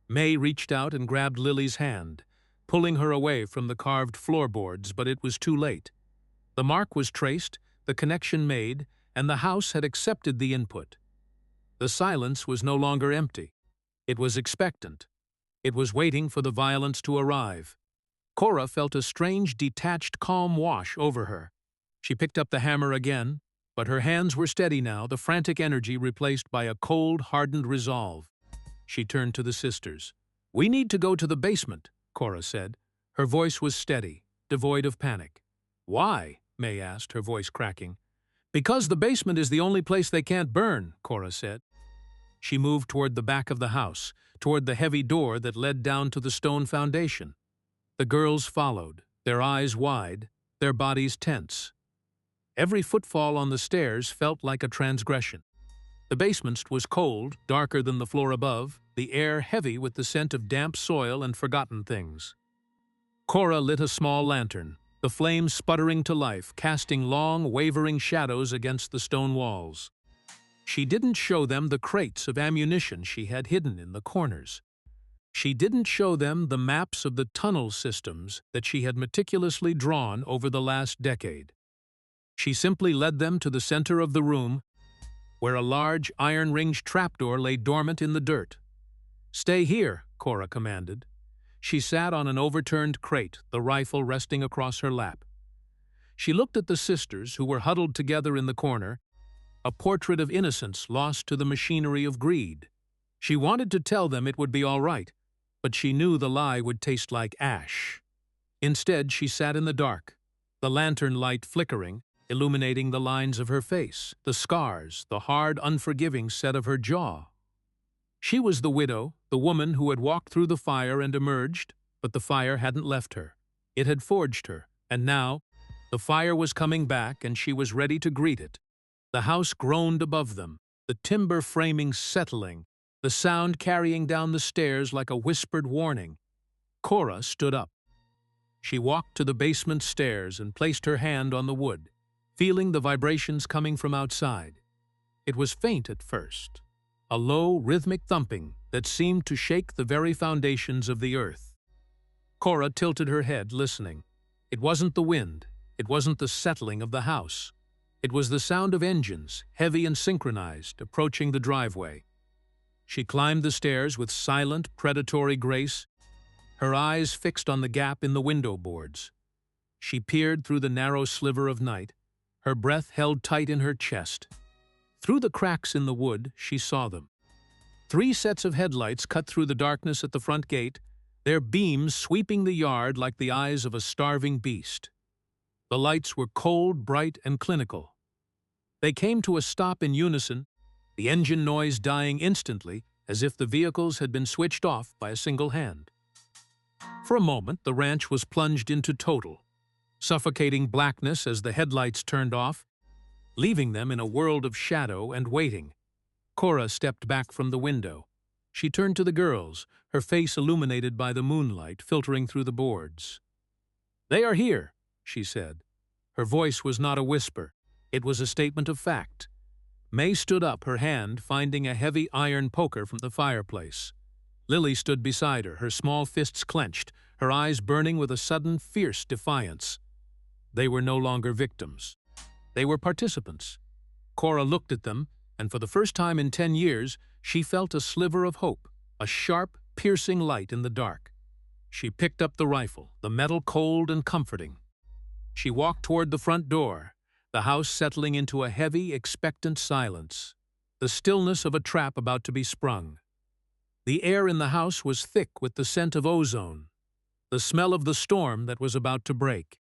May reached out and grabbed Lily's hand, pulling her away from the carved floorboards, but it was too late. The mark was traced, the connection made, and the house had accepted the input. The silence was no longer empty. It was expectant. It was waiting for the violence to arrive. Cora felt a strange, detached, calm wash over her. She picked up the hammer again, but her hands were steady now, the frantic energy replaced by a cold, hardened resolve. She turned to the sisters. "We need to go to the basement," Cora said. Her voice was steady, devoid of panic. "Why?" May asked, her voice cracking. "Because the basement is the only place they can't burn," Cora said. She moved toward the back of the house, toward the heavy door that led down to the stone foundation. The girls followed, their eyes wide, their bodies tense. Every footfall on the stairs felt like a transgression. The basement was cold, darker than the floor above, the air heavy with the scent of damp soil and forgotten things. Cora lit a small lantern, the flames sputtering to life, casting long, wavering shadows against the stone walls. She didn't show them the crates of ammunition she had hidden in the corners. She didn't show them the maps of the tunnel systems that she had meticulously drawn over the last decade. She simply led them to the center of the room, where a large iron-ringed trapdoor lay dormant in the dirt. "Stay here," Cora commanded. She sat on an overturned crate, the rifle resting across her lap. She looked at the sisters, who were huddled together in the corner, a portrait of innocence lost to the machinery of greed. She wanted to tell them it would be all right, but she knew the lie would taste like ash. Instead, she sat in the dark, the lantern light flickering, illuminating the lines of her face, the scars, the hard, unforgiving set of her jaw. She was the widow, the woman who had walked through the fire and emerged, but the fire hadn't left her. It had forged her, and now, the fire was coming back and she was ready to greet it. The house groaned above them, the timber framing settling, the sound carrying down the stairs like a whispered warning. Cora stood up. She walked to the basement stairs and placed her hand on the wood, feeling the vibrations coming from outside. It was faint at first, a low, rhythmic thumping that seemed to shake the very foundations of the earth. Cora tilted her head, listening. It wasn't the wind, it wasn't the settling of the house. It was the sound of engines, heavy and synchronized, approaching the driveway. She climbed the stairs with silent, predatory grace, her eyes fixed on the gap in the window boards. She peered through the narrow sliver of night, her breath held tight in her chest. Through the cracks in the wood, she saw them. 3 sets of headlights cut through the darkness at the front gate, their beams sweeping the yard like the eyes of a starving beast. The lights were cold, bright, and clinical. They came to a stop in unison, the engine noise dying instantly, as if the vehicles had been switched off by a single hand. For a moment, the ranch was plunged into total, suffocating blackness as the headlights turned off, leaving them in a world of shadow and waiting. Cora stepped back from the window. She turned to the girls, her face illuminated by the moonlight filtering through the boards. "They are here," she said. Her voice was not a whisper. It was a statement of fact. May stood up, her hand finding a heavy iron poker from the fireplace. Lily stood beside her, her small fists clenched, her eyes burning with a sudden, fierce defiance. They were no longer victims. They were participants. Cora looked at them, and for the first time in 10 years, she felt a sliver of hope, a sharp, piercing light in the dark. She picked up the rifle, the metal cold and comforting. She walked toward the front door, the house settling into a heavy, expectant silence, the stillness of a trap about to be sprung. The air in the house was thick with the scent of ozone, the smell of the storm that was about to break.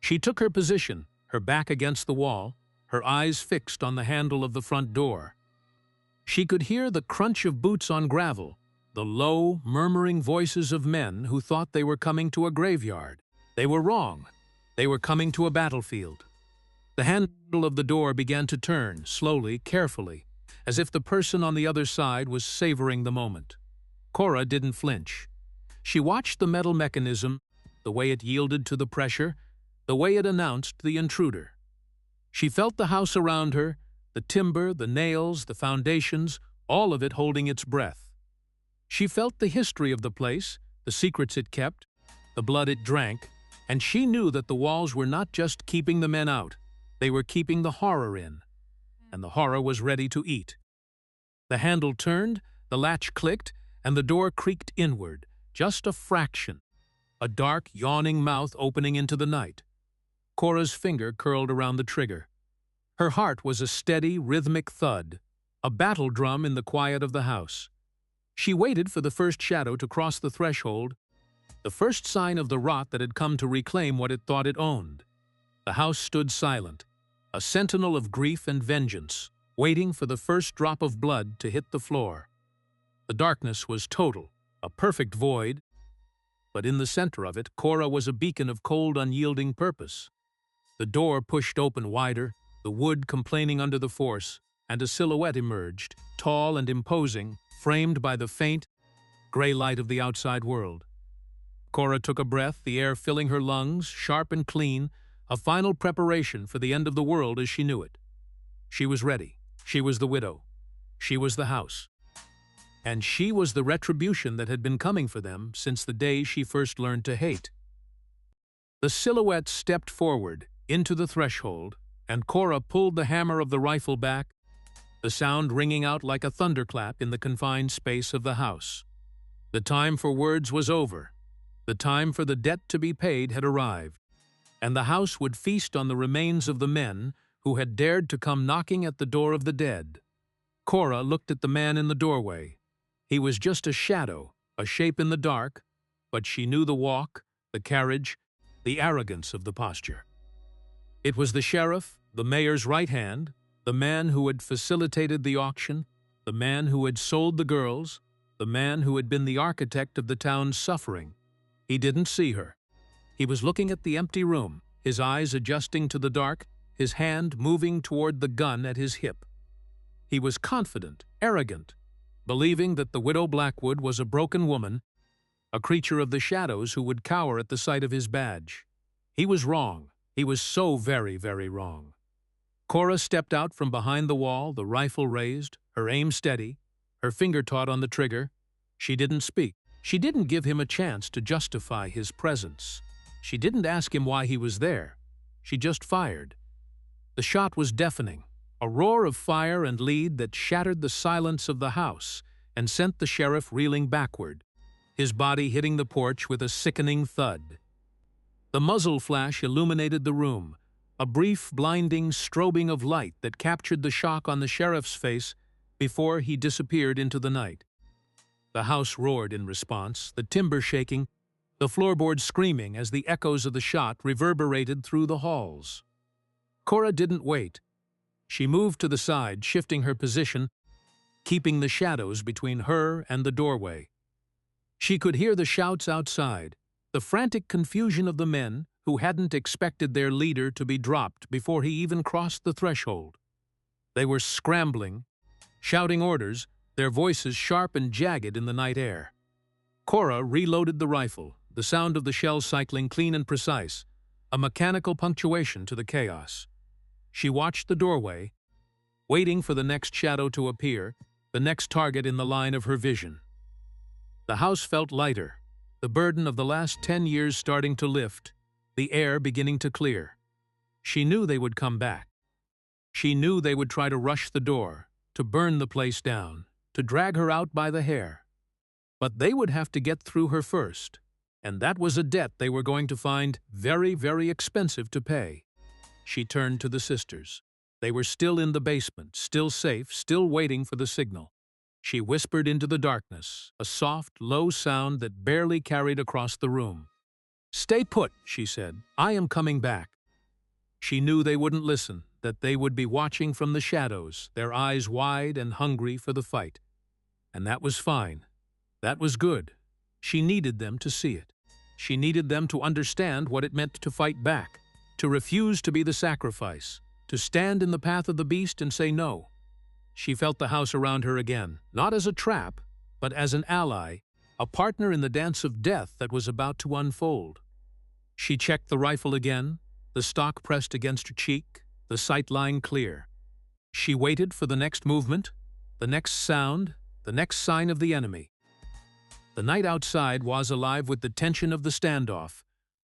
She took her position, her back against the wall, her eyes fixed on the handle of the front door. She could hear the crunch of boots on gravel, the low, murmuring voices of men who thought they were coming to a graveyard. They were wrong. They were coming to a battlefield. The handle of the door began to turn, slowly, carefully, as if the person on the other side was savoring the moment. Cora didn't flinch. She watched the metal mechanism, the way it yielded to the pressure, the way it announced the intruder. She felt the house around her, the timber, the nails, the foundations, all of it holding its breath. She felt the history of the place, the secrets it kept, the blood it drank, and she knew that the walls were not just keeping the men out, they were keeping the horror in, and the horror was ready to eat. The handle turned, the latch clicked, and the door creaked inward, just a fraction, a dark, yawning mouth opening into the night. Cora's finger curled around the trigger. Her heart was a steady, rhythmic thud, a battle drum in the quiet of the house. She waited for the first shadow to cross the threshold, the first sign of the rot that had come to reclaim what it thought it owned. The house stood silent, a sentinel of grief and vengeance, waiting for the first drop of blood to hit the floor. The darkness was total, a perfect void, but in the center of it, Cora was a beacon of cold, unyielding purpose. The door pushed open wider, the wood complaining under the force, and a silhouette emerged, tall and imposing, framed by the faint, gray light of the outside world. Cora took a breath, the air filling her lungs, sharp and clean, a final preparation for the end of the world as she knew it. She was ready. She was the widow. She was the house. And she was the retribution that had been coming for them since the day she first learned to hate. The silhouette stepped forward, into the threshold, and Cora pulled the hammer of the rifle back, the sound ringing out like a thunderclap in the confined space of the house. The time for words was over. The time for the debt to be paid had arrived, and the house would feast on the remains of the men who had dared to come knocking at the door of the dead. Cora looked at the man in the doorway. He was just a shadow, a shape in the dark, but she knew the walk, the carriage, the arrogance of the posture. It was the sheriff, the mayor's right hand, the man who had facilitated the auction, the man who had sold the girls, the man who had been the architect of the town's suffering. He didn't see her. He was looking at the empty room, his eyes adjusting to the dark, his hand moving toward the gun at his hip. He was confident, arrogant, believing that the widow Blackwood was a broken woman, a creature of the shadows who would cower at the sight of his badge. He was wrong. He was so very, very wrong. Cora stepped out from behind the wall, the rifle raised, her aim steady, her finger taut on the trigger. She didn't speak. She didn't give him a chance to justify his presence. She didn't ask him why he was there. She just fired. The shot was deafening, a roar of fire and lead that shattered the silence of the house and sent the sheriff reeling backward, his body hitting the porch with a sickening thud. The muzzle flash illuminated the room, a brief, blinding strobing of light that captured the shock on the sheriff's face before he disappeared into the night. The house roared in response, the timber shaking, the floorboards screaming as the echoes of the shot reverberated through the halls. Cora didn't wait. She moved to the side, shifting her position, keeping the shadows between her and the doorway. She could hear the shouts outside, the frantic confusion of the men who hadn't expected their leader to be dropped before he even crossed the threshold. They were scrambling, shouting orders, their voices sharp and jagged in the night air. Cora reloaded the rifle, the sound of the shells cycling clean and precise, a mechanical punctuation to the chaos. She watched the doorway, waiting for the next shadow to appear, the next target in the line of her vision. The house felt lighter, the burden of the last 10 years starting to lift, the air beginning to clear. She knew they would come back. She knew they would try to rush the door, to burn the place down, to drag her out by the hair. But they would have to get through her first, and that was a debt they were going to find very, very expensive to pay. She turned to the sisters. They were still in the basement, still safe, still waiting for the signal. She whispered into the darkness, a soft, low sound that barely carried across the room. "Stay put," she said. "I am coming back." She knew they wouldn't listen, that they would be watching from the shadows, their eyes wide and hungry for the fight. And that was fine. That was good. She needed them to see it. She needed them to understand what it meant to fight back, to refuse to be the sacrifice, to stand in the path of the beast and say no. She felt the house around her again, not as a trap, but as an ally, a partner in the dance of death that was about to unfold. She checked the rifle again, the stock pressed against her cheek, the sight line clear. She waited for the next movement, the next sound, the next sign of the enemy. The night outside was alive with the tension of the standoff,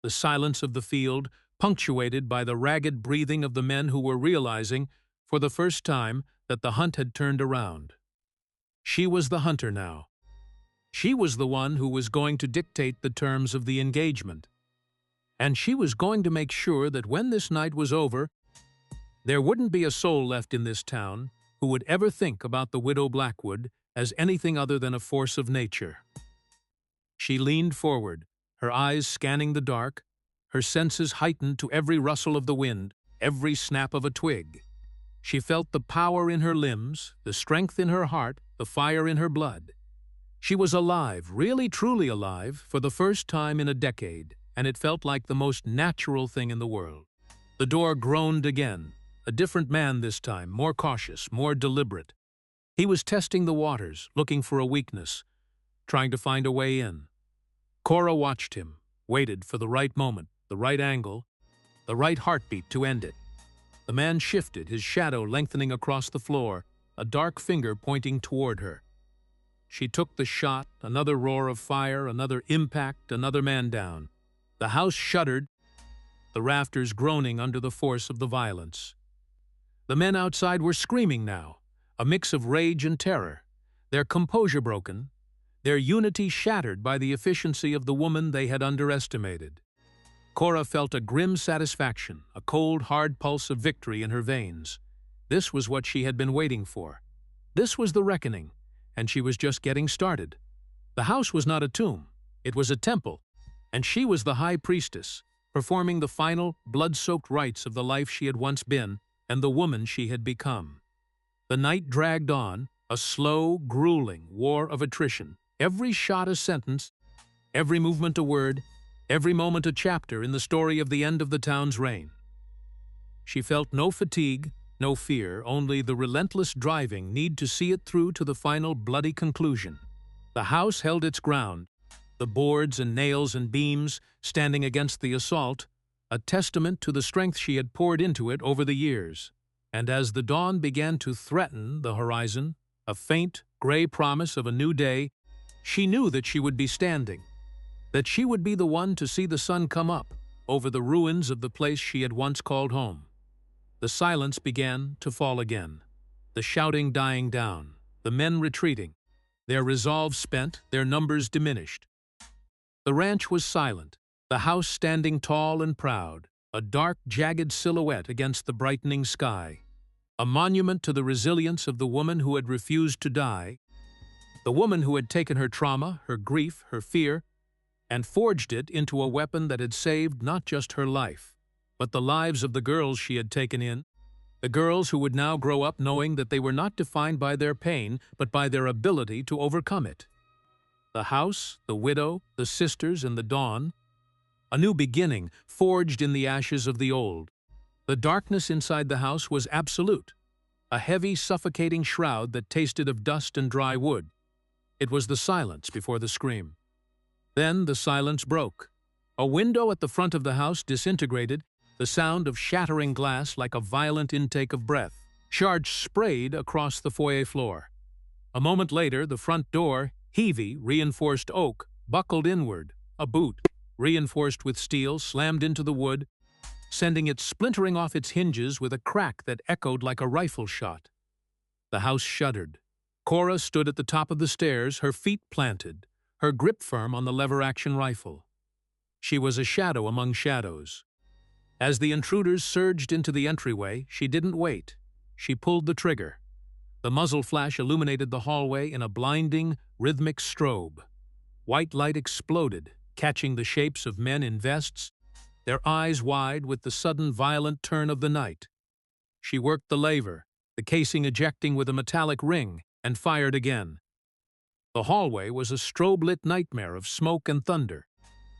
the silence of the field, punctuated by the ragged breathing of the men who were realizing, for the first time, that the hunt had turned around. She was the hunter now. She was the one who was going to dictate the terms of the engagement. And she was going to make sure that when this night was over, there wouldn't be a soul left in this town who would ever think about the widow Blackwood as anything other than a force of nature. She leaned forward, her eyes scanning the dark, her senses heightened to every rustle of the wind, every snap of a twig. She felt the power in her limbs, the strength in her heart, the fire in her blood. She was alive, really truly alive, for the first time in a decade, and it felt like the most natural thing in the world. The door groaned again, a different man this time, more cautious, more deliberate. He was testing the waters, looking for a weakness, trying to find a way in. Cora watched him, waited for the right moment, the right angle, the right heartbeat to end it. The man shifted, his shadow lengthening across the floor, a dark finger pointing toward her. She took the shot, another roar of fire, another impact, another man down. The house shuddered, the rafters groaning under the force of the violence. The men outside were screaming now, a mix of rage and terror, their composure broken, their unity shattered by the efficiency of the woman they had underestimated. Cora felt a grim satisfaction, a cold, hard pulse of victory in her veins. This was what she had been waiting for. This was the reckoning, and she was just getting started. The house was not a tomb, it was a temple, and she was the high priestess, performing the final, blood-soaked rites of the life she had once been and the woman she had become. The night dragged on, a slow, grueling war of attrition, every shot a sentence, every movement a word, every moment a chapter in the story of the end of the town's reign. She felt no fatigue, no fear, only the relentless driving need to see it through to the final bloody conclusion. The house held its ground, the boards and nails and beams standing against the assault, a testament to the strength she had poured into it over the years. And as the dawn began to threaten the horizon, a faint, gray promise of a new day, she knew that she would be standing, that she would be the one to see the sun come up over the ruins of the place she had once called home. The silence began to fall again, the shouting dying down, the men retreating, their resolve spent, their numbers diminished. The ranch was silent, the house standing tall and proud, a dark, jagged silhouette against the brightening sky, a monument to the resilience of the woman who had refused to die, the woman who had taken her trauma, her grief, her fear, and forged it into a weapon that had saved not just her life, but the lives of the girls she had taken in, the girls who would now grow up knowing that they were not defined by their pain, but by their ability to overcome it. The house, the widow, the sisters, and the dawn, a new beginning forged in the ashes of the old. The darkness inside the house was absolute, a heavy, suffocating shroud that tasted of dust and dry wood. It was the silence before the scream. Then the silence broke. A window at the front of the house disintegrated, the sound of shattering glass like a violent intake of breath. Shards sprayed across the foyer floor. A moment later, the front door, heavy, reinforced oak, buckled inward. A boot, reinforced with steel, slammed into the wood, sending it splintering off its hinges with a crack that echoed like a rifle shot. The house shuddered. Cora stood at the top of the stairs, her feet planted, her grip firm on the lever-action rifle. She was a shadow among shadows. As the intruders surged into the entryway, she didn't wait. She pulled the trigger. The muzzle flash illuminated the hallway in a blinding, rhythmic strobe. White light exploded, catching the shapes of men in vests, their eyes wide with the sudden violent turn of the night. She worked the lever, the casing ejecting with a metallic ring, and fired again. The hallway was a strobe-lit nightmare of smoke and thunder.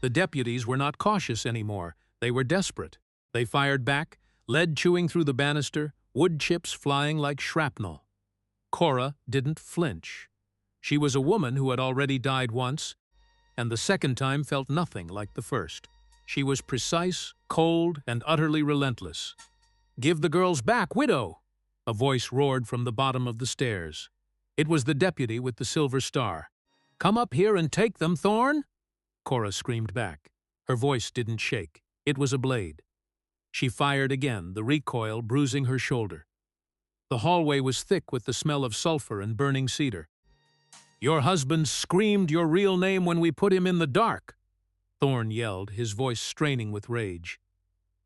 The deputies were not cautious anymore. They were desperate. They fired back, lead chewing through the banister, wood chips flying like shrapnel. Cora didn't flinch. She was a woman who had already died once, and the second time felt nothing like the first. She was precise, cold, and utterly relentless. "Give the girls back, widow!" a voice roared from the bottom of the stairs. It was the deputy with the silver star. "Come up here and take them, Thorn!" Cora screamed back. Her voice didn't shake. It was a blade. She fired again, the recoil bruising her shoulder. The hallway was thick with the smell of sulfur and burning cedar. "Your husband screamed your real name when we put him in the dark!" Thorn yelled, his voice straining with rage.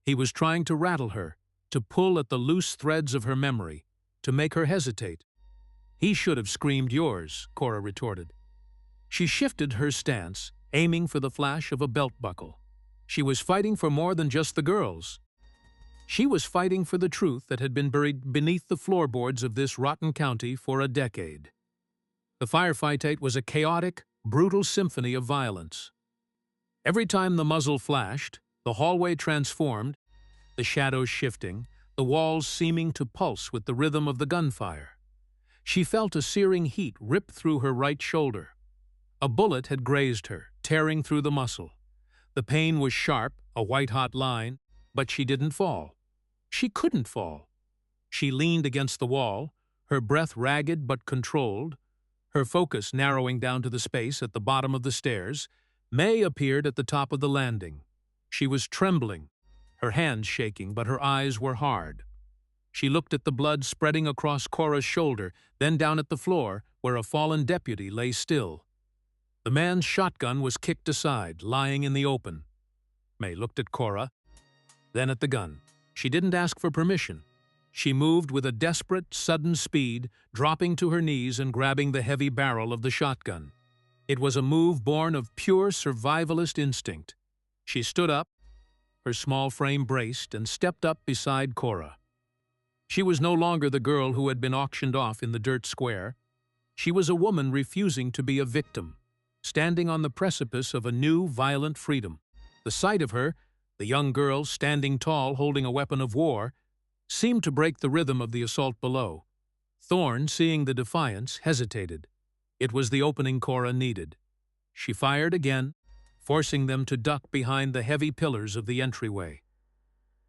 He was trying to rattle her, to pull at the loose threads of her memory, to make her hesitate. "He should have screamed yours," Cora retorted. She shifted her stance, aiming for the flash of a belt buckle. She was fighting for more than just the girls. She was fighting for the truth that had been buried beneath the floorboards of this rotten county for a decade. The firefight was a chaotic, brutal symphony of violence. Every time the muzzle flashed, the hallway transformed, the shadows shifting, the walls seeming to pulse with the rhythm of the gunfire. She felt a searing heat rip through her right shoulder. A bullet had grazed her, tearing through the muscle. The pain was sharp, a white-hot line, but she didn't fall. She couldn't fall. She leaned against the wall, her breath ragged but controlled, her focus narrowing down to the space at the bottom of the stairs. May appeared at the top of the landing. She was trembling, her hands shaking, but her eyes were hard. She looked at the blood spreading across Cora's shoulder, then down at the floor, where a fallen deputy lay still. The man's shotgun was kicked aside, lying in the open. May looked at Cora, then at the gun. She didn't ask for permission. She moved with a desperate, sudden speed, dropping to her knees and grabbing the heavy barrel of the shotgun. It was a move born of pure survivalist instinct. She stood up, her small frame braced, and stepped up beside Cora. She was no longer the girl who had been auctioned off in the dirt square. She was a woman refusing to be a victim, standing on the precipice of a new, violent freedom. The sight of her, the young girl standing tall holding a weapon of war, seemed to break the rhythm of the assault below. Thorn, seeing the defiance, hesitated. It was the opening Cora needed. She fired again, forcing them to duck behind the heavy pillars of the entryway.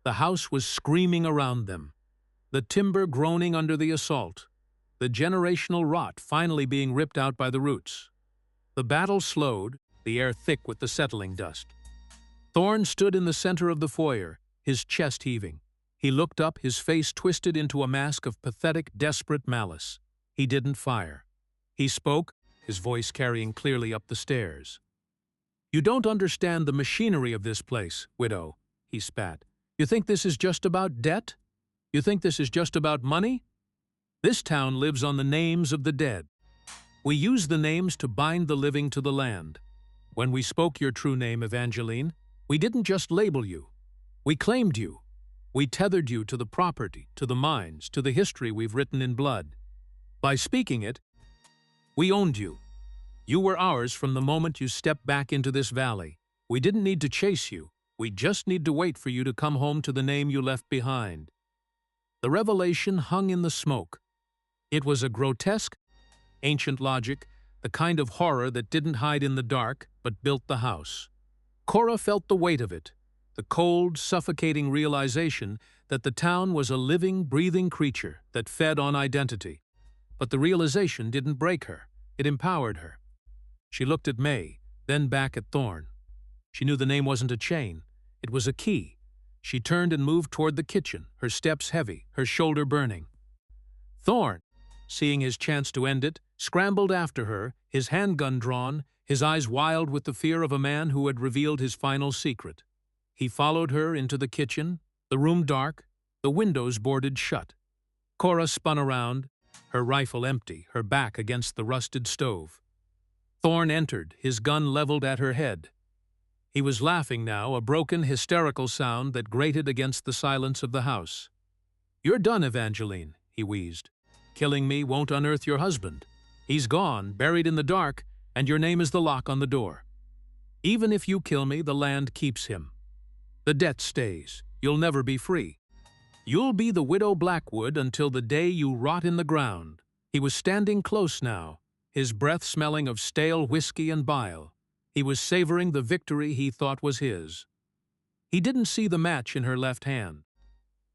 The house was screaming around them, the timber groaning under the assault, the generational rot finally being ripped out by the roots. The battle slowed, the air thick with the settling dust. Thorn stood in the center of the foyer, his chest heaving. He looked up, his face twisted into a mask of pathetic, desperate malice. He didn't fire. He spoke, his voice carrying clearly up the stairs. "You don't understand the machinery of this place, widow," he spat. "You think this is just about debt? You think this is just about money? This town lives on the names of the dead. We use the names to bind the living to the land. When we spoke your true name, Evangeline, we didn't just label you. We claimed you. We tethered you to the property, to the mines, to the history we've written in blood. By speaking it, we owned you. You were ours from the moment you stepped back into this valley. We didn't need to chase you. We just need to wait for you to come home to the name you left behind." The revelation hung in the smoke. It was a grotesque, ancient logic, the kind of horror that didn't hide in the dark, but built the house. Cora felt the weight of it, the cold, suffocating realization that the town was a living, breathing creature that fed on identity. But the realization didn't break her. It empowered her. She looked at May, then back at Thorn. She knew the name wasn't a chain. It was a key. She turned and moved toward the kitchen, her steps heavy, her shoulder burning. Thorn, seeing his chance to end it, scrambled after her, his handgun drawn, his eyes wild with the fear of a man who had revealed his final secret. He followed her into the kitchen, the room dark, the windows boarded shut. Cora spun around, her rifle empty, her back against the rusted stove. Thorn entered, his gun leveled at her head. He was laughing now, a broken, hysterical sound that grated against the silence of the house. "You're done, Evangeline," he wheezed. "Killing me won't unearth your husband. He's gone, buried in the dark, and your name is the lock on the door. Even if you kill me, the land keeps him. The debt stays. You'll never be free. You'll be the widow Blackwood until the day you rot in the ground." He was standing close now, his breath smelling of stale whiskey and bile. He was savoring the victory he thought was his. He didn't see the match in her left hand.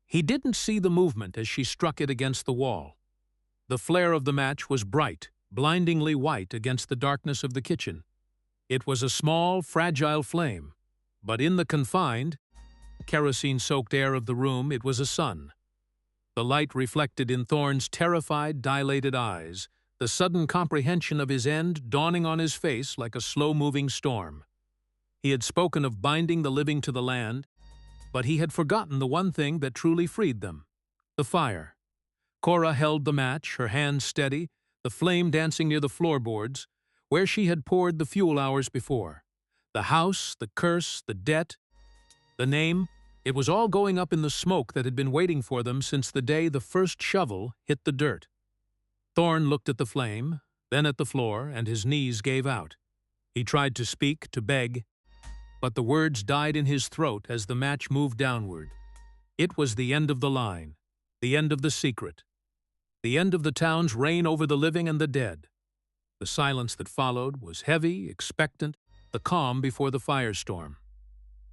He didn't see the movement as she struck it against the wall. The flare of the match was bright, blindingly white against the darkness of the kitchen. It was a small, fragile flame, but in the confined, kerosene-soaked air of the room, it was a sun. The light reflected in Thorne's terrified, dilated eyes, the sudden comprehension of his end dawning on his face like a slow-moving storm. He had spoken of binding the living to the land, but he had forgotten the one thing that truly freed them: the fire. Cora held the match, her hands steady, the flame dancing near the floorboards, where she had poured the fuel hours before. The house, the curse, the debt, the name, it was all going up in the smoke that had been waiting for them since the day the first shovel hit the dirt. Thorne looked at the flame, then at the floor, and his knees gave out. He tried to speak, to beg, but the words died in his throat as the match moved downward. It was the end of the line, the end of the secret, the end of the town's reign over the living and the dead. The silence that followed was heavy, expectant, the calm before the firestorm.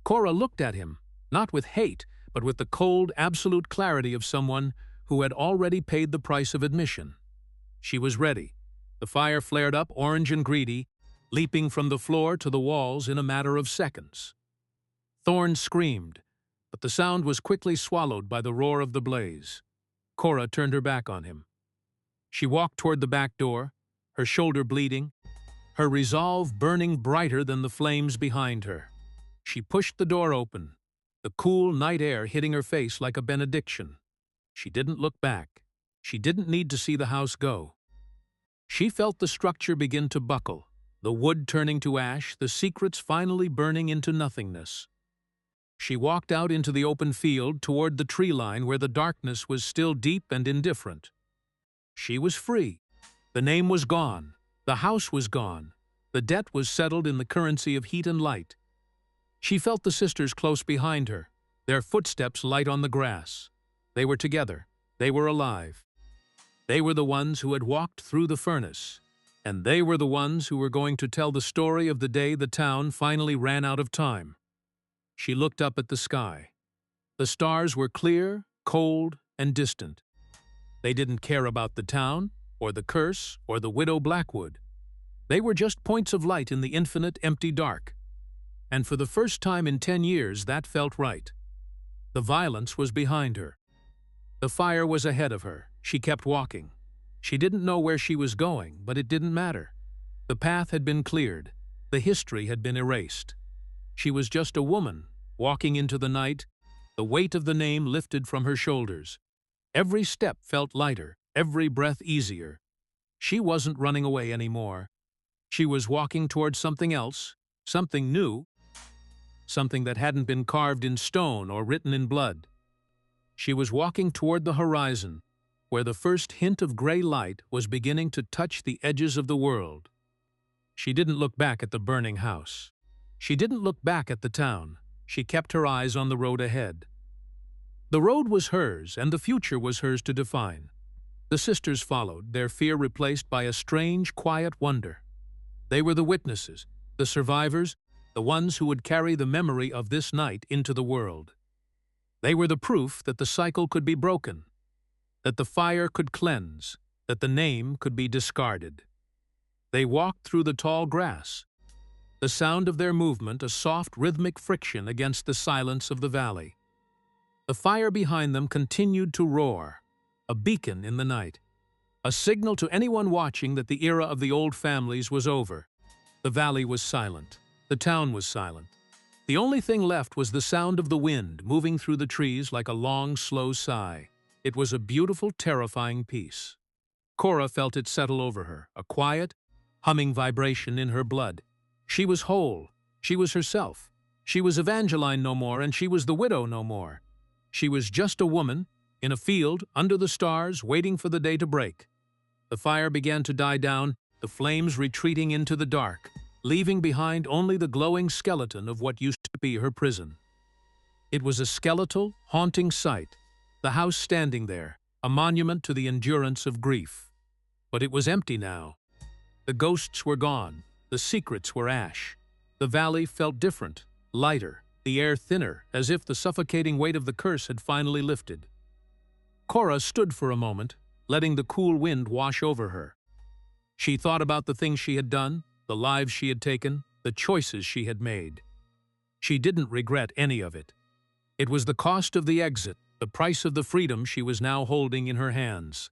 Cora looked at him, not with hate, but with the cold, absolute clarity of someone who had already paid the price of admission. She was ready. The fire flared up, orange and greedy, leaping from the floor to the walls in a matter of seconds. Thorne screamed, but the sound was quickly swallowed by the roar of the blaze. Cora turned her back on him. She walked toward the back door, her shoulder bleeding, her resolve burning brighter than the flames behind her. She pushed the door open, the cool night air hitting her face like a benediction. She didn't look back. She didn't need to see the house go. She felt the structure begin to buckle, the wood turning to ash, the secrets finally burning into nothingness. She walked out into the open field toward the tree line where the darkness was still deep and indifferent. She was free. The name was gone. The house was gone. The debt was settled in the currency of heat and light. She felt the sisters close behind her, their footsteps light on the grass. They were together. They were alive. They were the ones who had walked through the furnace, and they were the ones who were going to tell the story of the day the town finally ran out of time. She looked up at the sky. The stars were clear, cold, and distant. They didn't care about the town, or the curse, or the widow Blackwood. They were just points of light in the infinite, empty dark. And for the first time in 10 years, that felt right. The violence was behind her. The fire was ahead of her. She kept walking. She didn't know where she was going, but it didn't matter. The path had been cleared. The history had been erased. She was just a woman, walking into the night, the weight of the name lifted from her shoulders. Every step felt lighter, every breath easier. She wasn't running away anymore. She was walking toward something else, something new, something that hadn't been carved in stone or written in blood. She was walking toward the horizon, where the first hint of gray light was beginning to touch the edges of the world. She didn't look back at the burning house. She didn't look back at the town. She kept her eyes on the road ahead. The road was hers, and the future was hers to define. The sisters followed, their fear replaced by a strange, quiet wonder. They were the witnesses, the survivors, the ones who would carry the memory of this night into the world. They were the proof that the cycle could be broken, that the fire could cleanse, that the name could be discarded. They walked through the tall grass, the sound of their movement a soft, rhythmic friction against the silence of the valley. The fire behind them continued to roar, a beacon in the night, a signal to anyone watching that the era of the old families was over. The valley was silent. The town was silent. The only thing left was the sound of the wind moving through the trees like a long, slow sigh. It was a beautiful, terrifying peace. Cora felt it settle over her, a quiet, humming vibration in her blood. She was whole. She was herself. She was Evangeline no more, and she was the widow no more. She was just a woman, in a field, under the stars, waiting for the day to break. The fire began to die down, the flames retreating into the dark, leaving behind only the glowing skeleton of what used to be her prison. It was a skeletal, haunting sight, the house standing there, a monument to the endurance of grief. But it was empty now. The ghosts were gone, the secrets were ash. The valley felt different, lighter, the air thinner, as if the suffocating weight of the curse had finally lifted. Cora stood for a moment, letting the cool wind wash over her. She thought about the things she had done, the lives she had taken, the choices she had made. She didn't regret any of it. It was the cost of the exit, the price of the freedom she was now holding in her hands.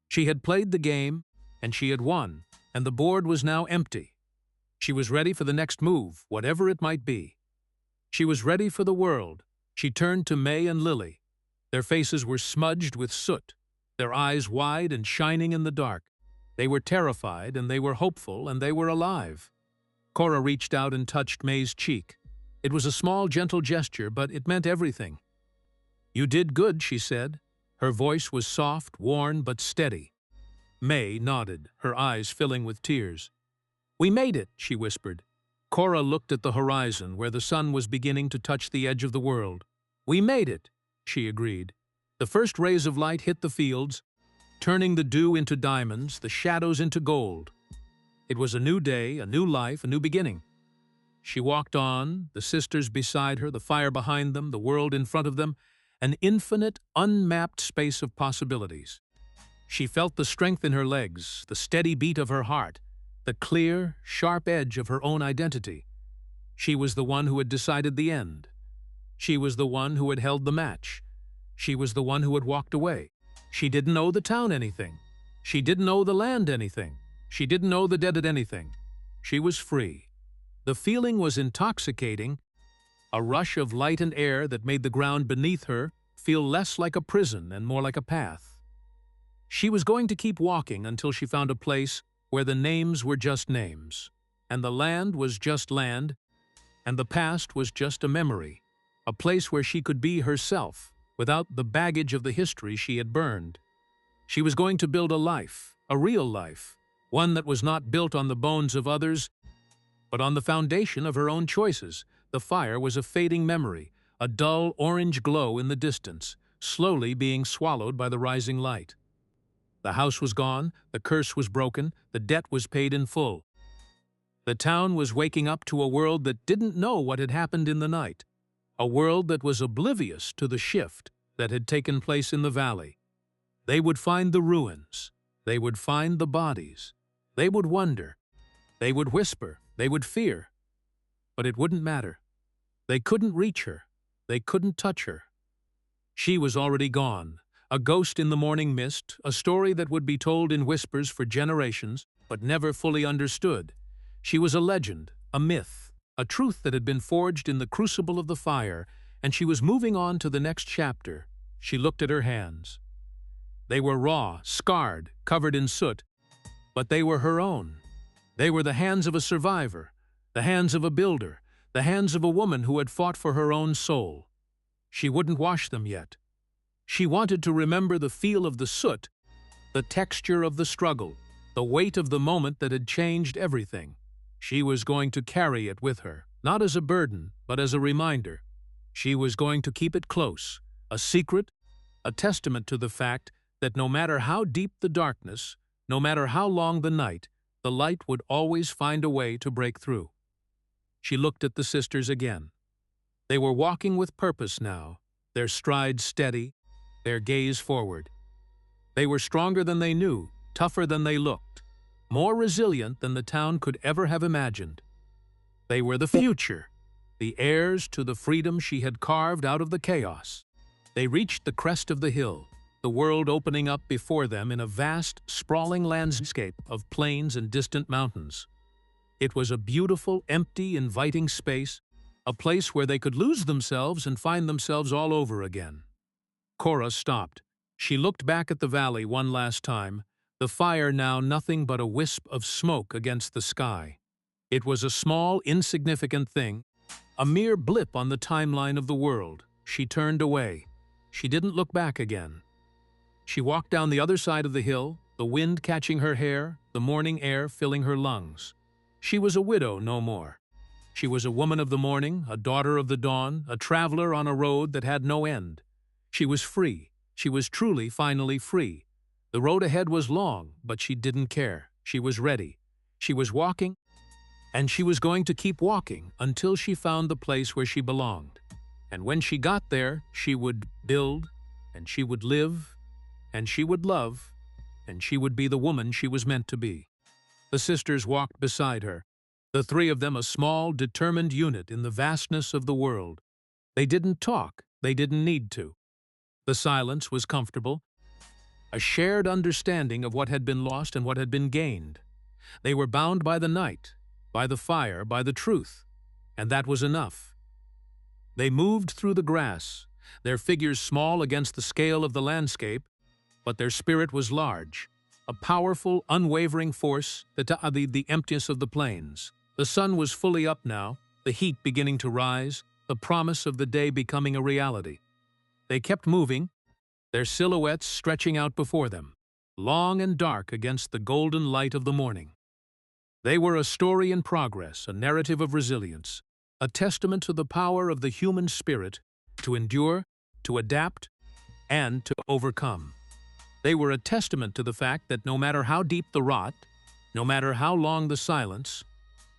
She had played the game, and she had won, and the board was now empty. She was ready for the next move, whatever it might be. She was ready for the world. She turned to May and Lily. Their faces were smudged with soot, their eyes wide and shining in the dark. They were terrified, and they were hopeful, and they were alive. Cora reached out and touched May's cheek. It was a small, gentle gesture, but it meant everything. "You did good," she said. Her voice was soft, worn, but steady. May nodded, her eyes filling with tears. "We made it," she whispered. Cora looked at the horizon, where the sun was beginning to touch the edge of the world. "We made it," she agreed. The first rays of light hit the fields, turning the dew into diamonds, the shadows into gold. It was a new day, a new life, a new beginning. She walked on, the sisters beside her, the fire behind them, the world in front of them, an infinite, unmapped space of possibilities. She felt the strength in her legs, the steady beat of her heart, the clear, sharp edge of her own identity. She was the one who had decided the end. She was the one who had held the match. She was the one who had walked away. She didn't owe the town anything. She didn't owe the land anything. She didn't owe the dead anything. She was free. The feeling was intoxicating, a rush of light and air that made the ground beneath her feel less like a prison and more like a path. She was going to keep walking until she found a place where the names were just names, and the land was just land, and the past was just a memory, a place where she could be herself, without the baggage of the history she had burned. She was going to build a life, a real life, one that was not built on the bones of others, but on the foundation of her own choices. The fire was a fading memory, a dull orange glow in the distance, slowly being swallowed by the rising light. The house was gone, the curse was broken, the debt was paid in full. The town was waking up to a world that didn't know what had happened in the night, a world that was oblivious to the shift that had taken place in the valley. They would find the ruins. They would find the bodies. They would wonder. They would whisper. They would fear. But it wouldn't matter. They couldn't reach her. They couldn't touch her. She was already gone, a ghost in the morning mist, a story that would be told in whispers for generations, but never fully understood. She was a legend, a myth, a truth that had been forged in the crucible of the fire, and she was moving on to the next chapter. She looked at her hands. They were raw, scarred, covered in soot, but they were her own. They were the hands of a survivor, the hands of a builder, the hands of a woman who had fought for her own soul. She wouldn't wash them yet. She wanted to remember the feel of the soot, the texture of the struggle, the weight of the moment that had changed everything. She was going to carry it with her, not as a burden, but as a reminder. She was going to keep it close, a secret, a testament to the fact that no matter how deep the darkness, no matter how long the night, the light would always find a way to break through. She looked at the sisters again. They were walking with purpose now, their strides steady, their gaze forward. They were stronger than they knew, tougher than they looked, more resilient than the town could ever have imagined. They were the future, the heirs to the freedom she had carved out of the chaos. They reached the crest of the hill, the world opening up before them in a vast, sprawling landscape of plains and distant mountains. It was a beautiful, empty, inviting space, a place where they could lose themselves and find themselves all over again. Cora stopped. She looked back at the valley one last time, the fire now nothing but a wisp of smoke against the sky. It was a small, insignificant thing, a mere blip on the timeline of the world. She turned away. She didn't look back again. She walked down the other side of the hill, the wind catching her hair, the morning air filling her lungs. She was a widow no more. She was a woman of the morning, a daughter of the dawn, a traveler on a road that had no end. She was free. She was truly, finally free. The road ahead was long, but she didn't care. She was ready. She was walking, and she was going to keep walking until she found the place where she belonged. And when she got there, she would build, and she would live, and she would love, and she would be the woman she was meant to be. The sisters walked beside her, the three of them a small, determined unit in the vastness of the world. They didn't talk, they didn't need to. The silence was comfortable, a shared understanding of what had been lost and what had been gained. They were bound by the night, by the fire, by the truth, and that was enough. They moved through the grass, their figures small against the scale of the landscape, but their spirit was large, a powerful, unwavering force that the emptiness of the plains. The sun was fully up now, the heat beginning to rise, the promise of the day becoming a reality. They kept moving, their silhouettes stretching out before them, long and dark against the golden light of the morning. They were a story in progress, a narrative of resilience, a testament to the power of the human spirit to endure, to adapt, and to overcome. They were a testament to the fact that no matter how deep the rot, no matter how long the silence,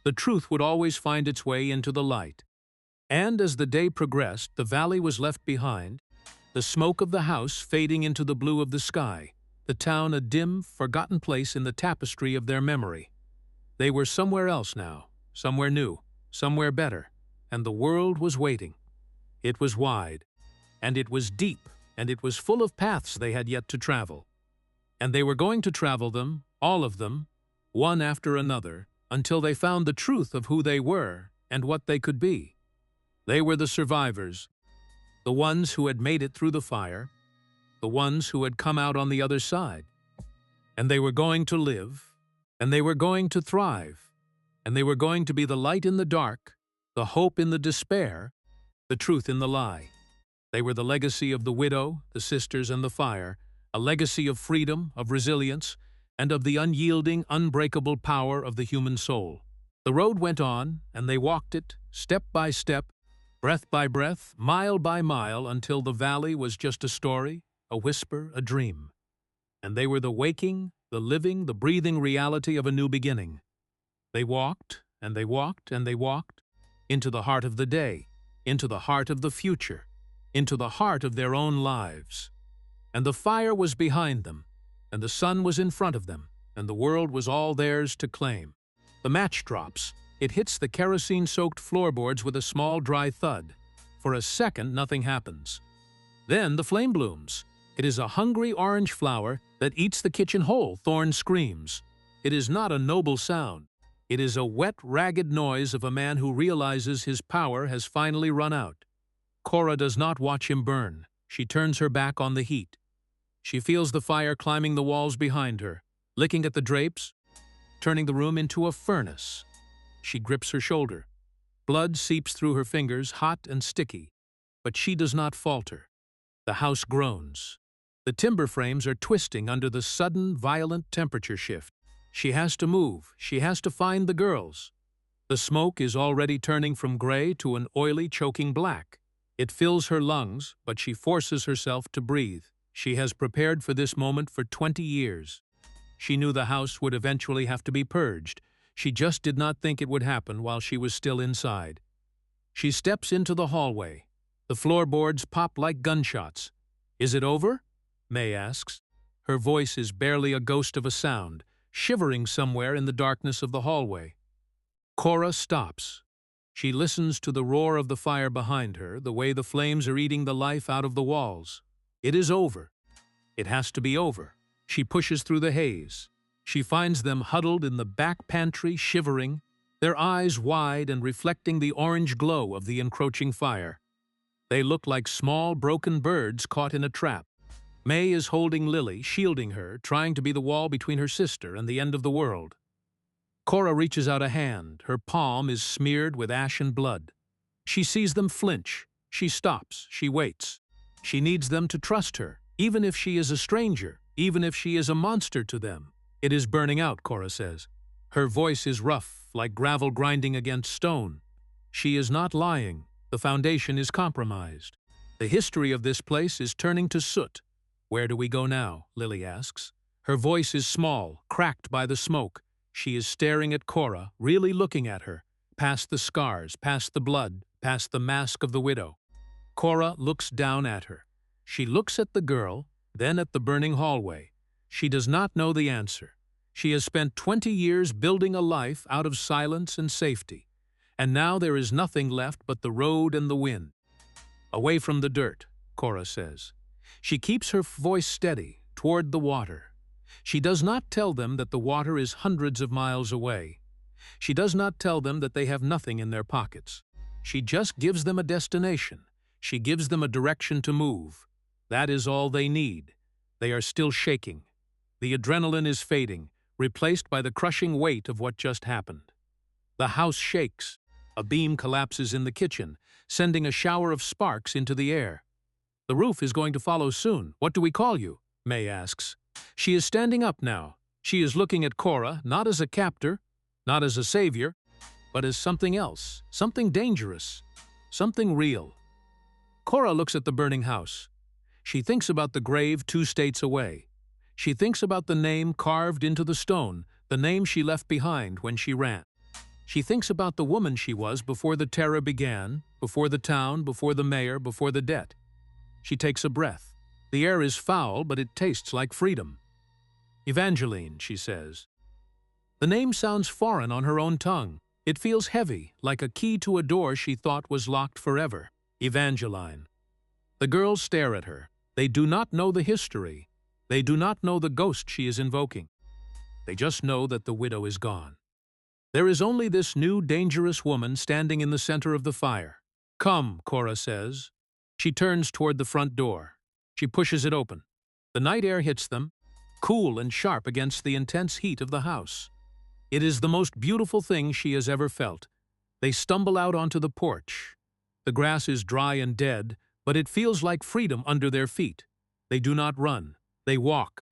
the truth would always find its way into the light. And as the day progressed, the valley was left behind, the smoke of the house fading into the blue of the sky, the town a dim, forgotten place in the tapestry of their memory. They were somewhere else now, somewhere new, somewhere better, and the world was waiting. It was wide, and it was deep, and it was full of paths they had yet to travel. And they were going to travel them, all of them, one after another, until they found the truth of who they were and what they could be. They were the survivors, the ones who had made it through the fire, the ones who had come out on the other side. And they were going to live, and they were going to thrive, and they were going to be the light in the dark, the hope in the despair, the truth in the lie. They were the legacy of the widow, the sisters, and the fire, a legacy of freedom, of resilience, and of the unyielding, unbreakable power of the human soul. The road went on, and they walked it, step by step, breath by breath, mile by mile, until the valley was just a story, a whisper, a dream. And they were the waking, the living, the breathing reality of a new beginning. They walked, and they walked, and they walked, into the heart of the day, into the heart of the future, into the heart of their own lives. And the fire was behind them, and the sun was in front of them, and the world was all theirs to claim. The match drops. It hits the kerosene-soaked floorboards with a small dry thud. For a second, nothing happens. Then the flame blooms. It is a hungry orange flower that eats the kitchen whole. Thorn screams. It is not a noble sound. It is a wet, ragged noise of a man who realizes his power has finally run out. Cora does not watch him burn. She turns her back on the heat. She feels the fire climbing the walls behind her, licking at the drapes, turning the room into a furnace. She grips her shoulder. Blood seeps through her fingers, hot and sticky, but she does not falter. The house groans. The timber frames are twisting under the sudden, violent temperature shift. She has to move. She has to find the girls. The smoke is already turning from gray to an oily, choking black. It fills her lungs, but she forces herself to breathe. She has prepared for this moment for 20 years. She knew the house would eventually have to be purged. She just did not think it would happen while she was still inside. She steps into the hallway. The floorboards pop like gunshots. "Is it over?" May asks. Her voice is barely a ghost of a sound, shivering somewhere in the darkness of the hallway. Cora stops. She listens to the roar of the fire behind her, the way the flames are eating the life out of the walls. It is over. It has to be over. She pushes through the haze. She finds them huddled in the back pantry, shivering, their eyes wide and reflecting the orange glow of the encroaching fire. They look like small, broken birds caught in a trap. May is holding Lily, shielding her, trying to be the wall between her sister and the end of the world. Cora reaches out a hand. Her palm is smeared with ash and blood. She sees them flinch. She stops. She waits. She needs them to trust her, even if she is a stranger, even if she is a monster to them. It is burning out, Cora says. Her voice is rough, like gravel grinding against stone. She is not lying. The foundation is compromised. The history of this place is turning to soot. Where do we go now? Lily asks. Her voice is small, cracked by the smoke. She is staring at Cora, really looking at her, past the scars, past the blood, past the mask of the widow. Cora looks down at her. She looks at the girl, then at the burning hallway. She does not know the answer. She has spent 20 years building a life out of silence and safety, and now there is nothing left but the road and the wind. Away from the dirt, Cora says. She keeps her voice steady, toward the water. She does not tell them that the water is hundreds of miles away. She does not tell them that they have nothing in their pockets. She just gives them a destination. She gives them a direction to move. That is all they need. They are still shaking. The adrenaline is fading, replaced by the crushing weight of what just happened. The house shakes. A beam collapses in the kitchen, sending a shower of sparks into the air. The roof is going to follow soon. What do we call you? May asks. She is standing up now. She is looking at Cora, not as a captor, not as a savior, but as something else, something dangerous, something real. Cora looks at the burning house. She thinks about the grave 2 states away. She thinks about the name carved into the stone, the name she left behind when she ran. She thinks about the woman she was before the terror began, before the town, before the mayor, before the debt. She takes a breath. The air is foul, but it tastes like freedom. Evangeline, she says. The name sounds foreign on her own tongue. It feels heavy, like a key to a door she thought was locked forever. Evangeline. The girls stare at her. They do not know the history. They do not know the ghost she is invoking. They just know that the widow is gone. There is only this new, dangerous woman standing in the center of the fire. Come, Cora says. She turns toward the front door. She pushes it open. The night air hits them, cool and sharp against the intense heat of the house. It is the most beautiful thing she has ever felt. They stumble out onto the porch. The grass is dry and dead, but it feels like freedom under their feet. They do not run. They walk.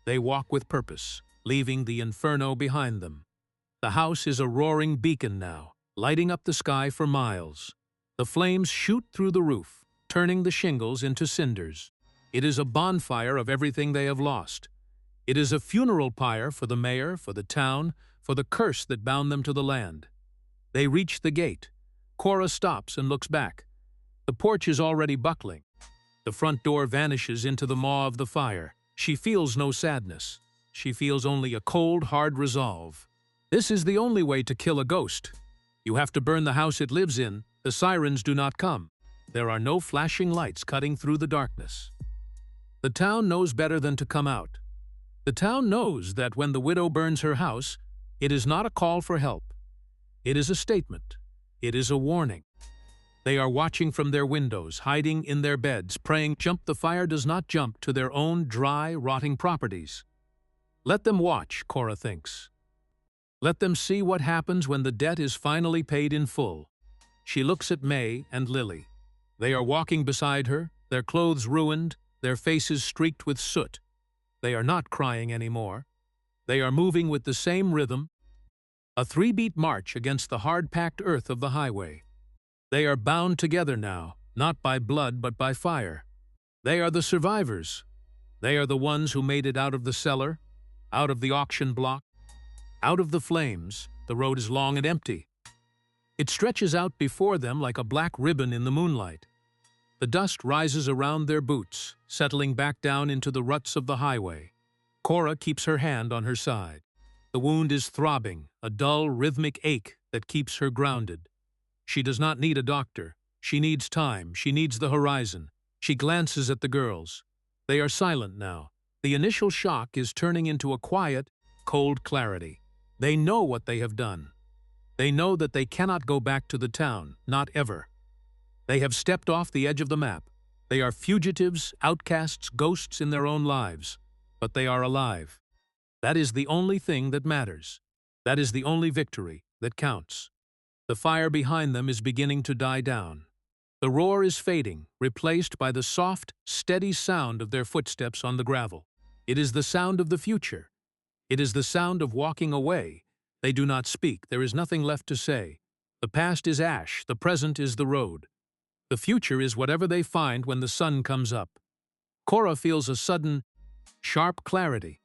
They walk with purpose, leaving the inferno behind them. The house is a roaring beacon now, lighting up the sky for miles. The flames shoot through the roof, turning the shingles into cinders. It is a bonfire of everything they have lost. It is a funeral pyre for the mayor, for the town, for the curse that bound them to the land. They reach the gate. Cora stops and looks back. The porch is already buckling. The front door vanishes into the maw of the fire. She feels no sadness. She feels only a cold, hard resolve. This is the only way to kill a ghost. You have to burn the house it lives in. The sirens do not come. There are no flashing lights cutting through the darkness. The town knows better than to come out. The town knows that when the widow burns her house, it is not a call for help. It is a statement. It is a warning. They are watching from their windows, hiding in their beds, praying the fire does not jump to their own dry, rotting properties. Let them watch, Cora thinks. Let them see what happens when the debt is finally paid in full. She looks at May and Lily. They are walking beside her, their clothes ruined, their faces streaked with soot. They are not crying anymore. They are moving with the same rhythm, a 3-beat march against the hard-packed earth of the highway. They are bound together now, not by blood but by fire. They are the survivors. They are the ones who made it out of the cellar, out of the auction block, out of the flames. The road is long and empty. It stretches out before them like a black ribbon in the moonlight. The dust rises around their boots, settling back down into the ruts of the highway. Cora keeps her hand on her side. The wound is throbbing, a dull, rhythmic ache that keeps her grounded. She does not need a doctor. She needs time. She needs the horizon. She glances at the girls. They are silent now. The initial shock is turning into a quiet, cold clarity. They know what they have done. They know that they cannot go back to the town, not ever. They have stepped off the edge of the map. They are fugitives, outcasts, ghosts in their own lives. But they are alive. That is the only thing that matters. That is the only victory that counts. The fire behind them is beginning to die down. The roar is fading, replaced by the soft, steady sound of their footsteps on the gravel. It is the sound of the future. It is the sound of walking away. They do not speak. There is nothing left to say. The past is ash. The present is the road. The future is whatever they find when the sun comes up. Cora feels a sudden, sharp clarity.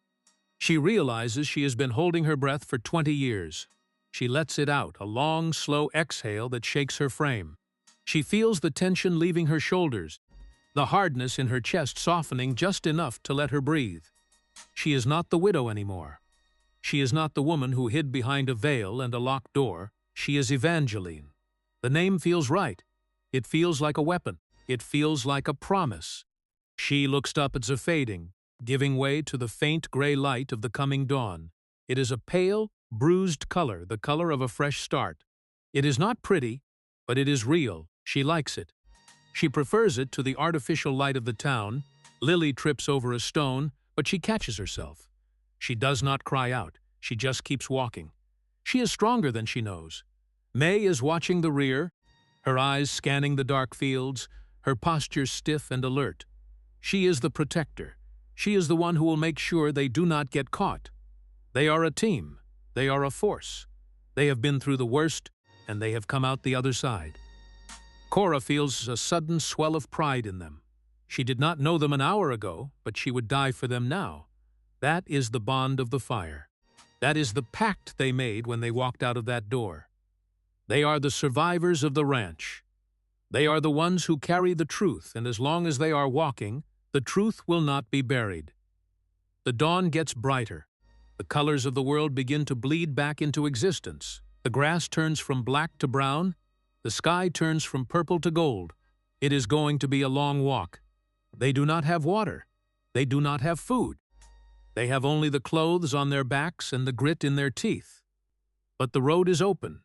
She realizes she has been holding her breath for 20 years. She lets it out, a long, slow exhale that shakes her frame. She feels the tension leaving her shoulders, the hardness in her chest softening just enough to let her breathe. She is not the widow anymore. She is not the woman who hid behind a veil and a locked door. She is Evangeline. The name feels right. It feels like a weapon. It feels like a promise. She looks up at the fading, giving way to the faint gray light of the coming dawn. It is a pale, bruised color, the color of a fresh start. It is not pretty, but it is real. She likes it. She prefers it to the artificial light of the town. Lily trips over a stone, but she catches herself. She does not cry out. She just keeps walking. She is stronger than she knows. May is watching the rear, her eyes scanning the dark fields, her posture stiff and alert. She is the protector. She is the one who will make sure they do not get caught. They are a team. They are a force. They have been through the worst, and they have come out the other side. Cora feels a sudden swell of pride in them. She did not know them an hour ago, but she would die for them now. That is the bond of the fire. That is the pact they made when they walked out of that door. They are the survivors of the ranch. They are the ones who carry the truth, and as long as they are walking, the truth will not be buried. The dawn gets brighter. The colors of the world begin to bleed back into existence. The grass turns from black to brown. The sky turns from purple to gold. It is going to be a long walk. They do not have water. They do not have food. They have only the clothes on their backs and the grit in their teeth. But the road is open.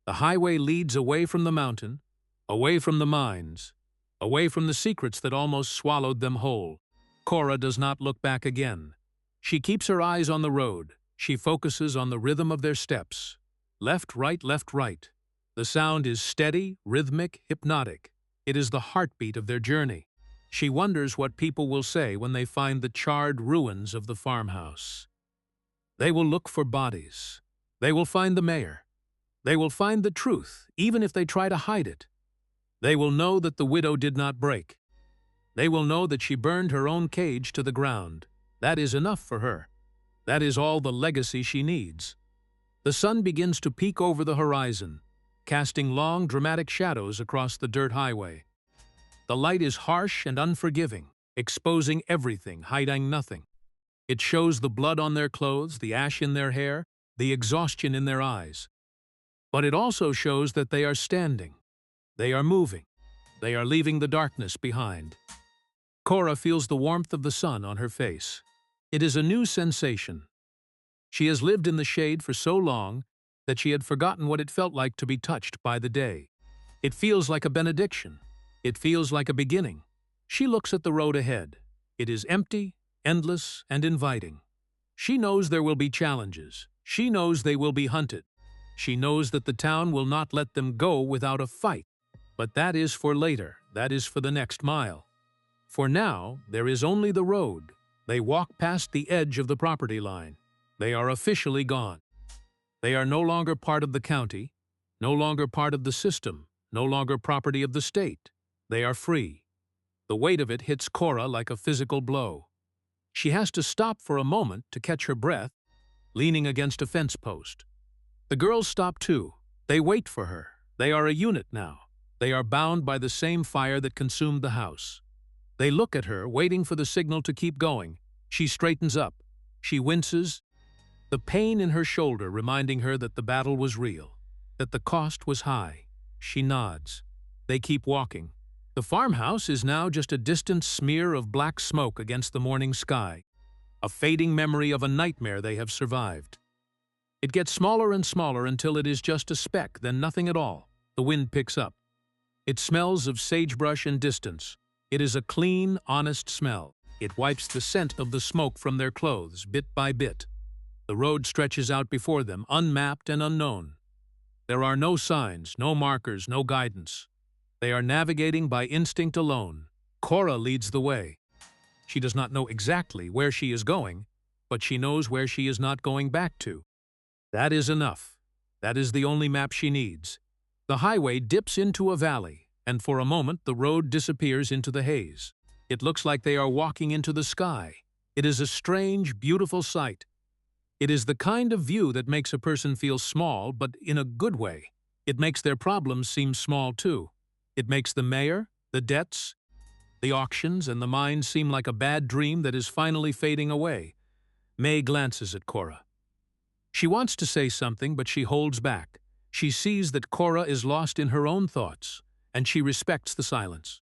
The highway leads away from the mountain, away from the mines, away from the secrets that almost swallowed them whole. Cora does not look back again. She keeps her eyes on the road. She focuses on the rhythm of their steps. Left, right, left, right. The sound is steady, rhythmic, hypnotic. It is the heartbeat of their journey. She wonders what people will say when they find the charred ruins of the farmhouse. They will look for bodies. They will find the mayor. They will find the truth, even if they try to hide it. They will know that the widow did not break. They will know that she burned her own cage to the ground. That is enough for her. That is all the legacy she needs. The sun begins to peek over the horizon, casting long, dramatic shadows across the dirt highway. The light is harsh and unforgiving, exposing everything, hiding nothing. It shows the blood on their clothes, the ash in their hair, the exhaustion in their eyes. But it also shows that they are standing. They are moving. They are leaving the darkness behind. Cora feels the warmth of the sun on her face. It is a new sensation. She has lived in the shade for so long that she had forgotten what it felt like to be touched by the day. It feels like a benediction. It feels like a beginning. She looks at the road ahead. It is empty, endless, and inviting. She knows there will be challenges. She knows they will be hunted. She knows that the town will not let them go without a fight. But that is for later. That is for the next mile. For now, there is only the road. They walk past the edge of the property line. They are officially gone. They are no longer part of the county, no longer part of the system, no longer property of the state. They are free. The weight of it hits Cora like a physical blow. She has to stop for a moment to catch her breath, leaning against a fence post. The girls stop too. They wait for her. They are a unit now. They are bound by the same fire that consumed the house. They look at her, waiting for the signal to keep going. She straightens up. She winces, the pain in her shoulder reminding her that the battle was real, that the cost was high. She nods. They keep walking. The farmhouse is now just a distant smear of black smoke against the morning sky, a fading memory of a nightmare they have survived. It gets smaller and smaller until it is just a speck, then nothing at all. The wind picks up. It smells of sagebrush and distance. It is a clean, honest smell. It wipes the scent of the smoke from their clothes, bit by bit. The road stretches out before them, unmapped and unknown. There are no signs, no markers, no guidance. They are navigating by instinct alone. Cora leads the way. She does not know exactly where she is going, but she knows where she is not going back to. That is enough. That is the only map she needs. The highway dips into a valley, and for a moment the road disappears into the haze. It looks like they are walking into the sky. It is a strange, beautiful sight. It is the kind of view that makes a person feel small, but in a good way. It makes their problems seem small too. It makes the mayor, the debts, the auctions, and the mines seem like a bad dream that is finally fading away. May glances at Cora. She wants to say something, but she holds back. She sees that Cora is lost in her own thoughts, and she respects the silence.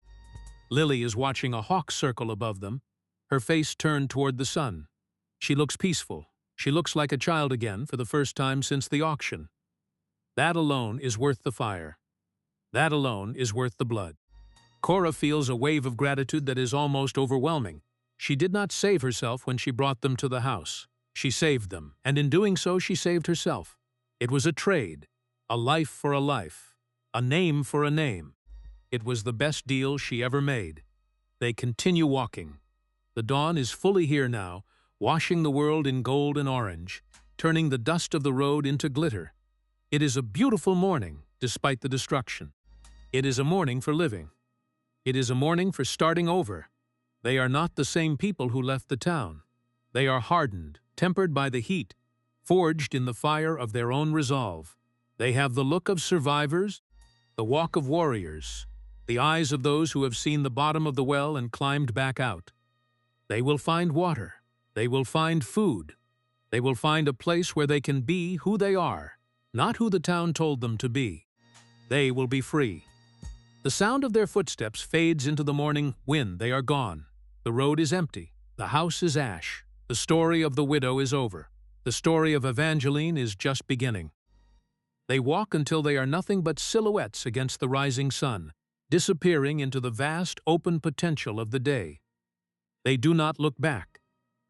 Lily is watching a hawk circle above them, her face turned toward the sun. She looks peaceful. She looks like a child again for the first time since the auction. That alone is worth the fire. That alone is worth the blood. Cora feels a wave of gratitude that is almost overwhelming. She did not save herself when she brought them to the house. She saved them, and in doing so she saved herself. It was a trade, a life for a life, a name for a name. It was the best deal she ever made. They continue walking. The dawn is fully here now, washing the world in gold and orange, turning the dust of the road into glitter. It is a beautiful morning, despite the destruction. It is a morning for living. It is a morning for starting over. They are not the same people who left the town. They are hardened, tempered by the heat, forged in the fire of their own resolve. They have the look of survivors, the walk of warriors, the eyes of those who have seen the bottom of the well and climbed back out. They will find water. They will find food. They will find a place where they can be who they are, not who the town told them to be. They will be free. The sound of their footsteps fades into the morning wind. They are gone. The road is empty. The house is ash. The story of the widow is over. The story of Evangeline is just beginning. They walk until they are nothing but silhouettes against the rising sun, disappearing into the vast open potential of the day. They do not look back.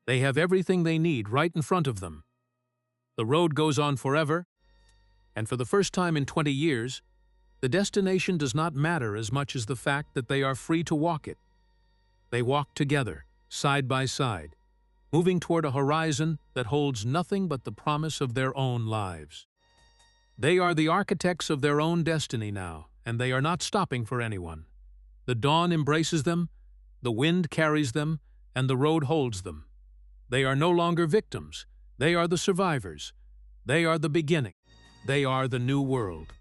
They have everything they need right in front of them. The road goes on forever, and for the first time in 20 years, the destination does not matter as much as the fact that they are free to walk it. They walk together, side by side, moving toward a horizon that holds nothing but the promise of their own lives. They are the architects of their own destiny now, and they are not stopping for anyone. The dawn embraces them, the wind carries them, and the road holds them. They are no longer victims. They are the survivors. They are the beginning. They are the new world.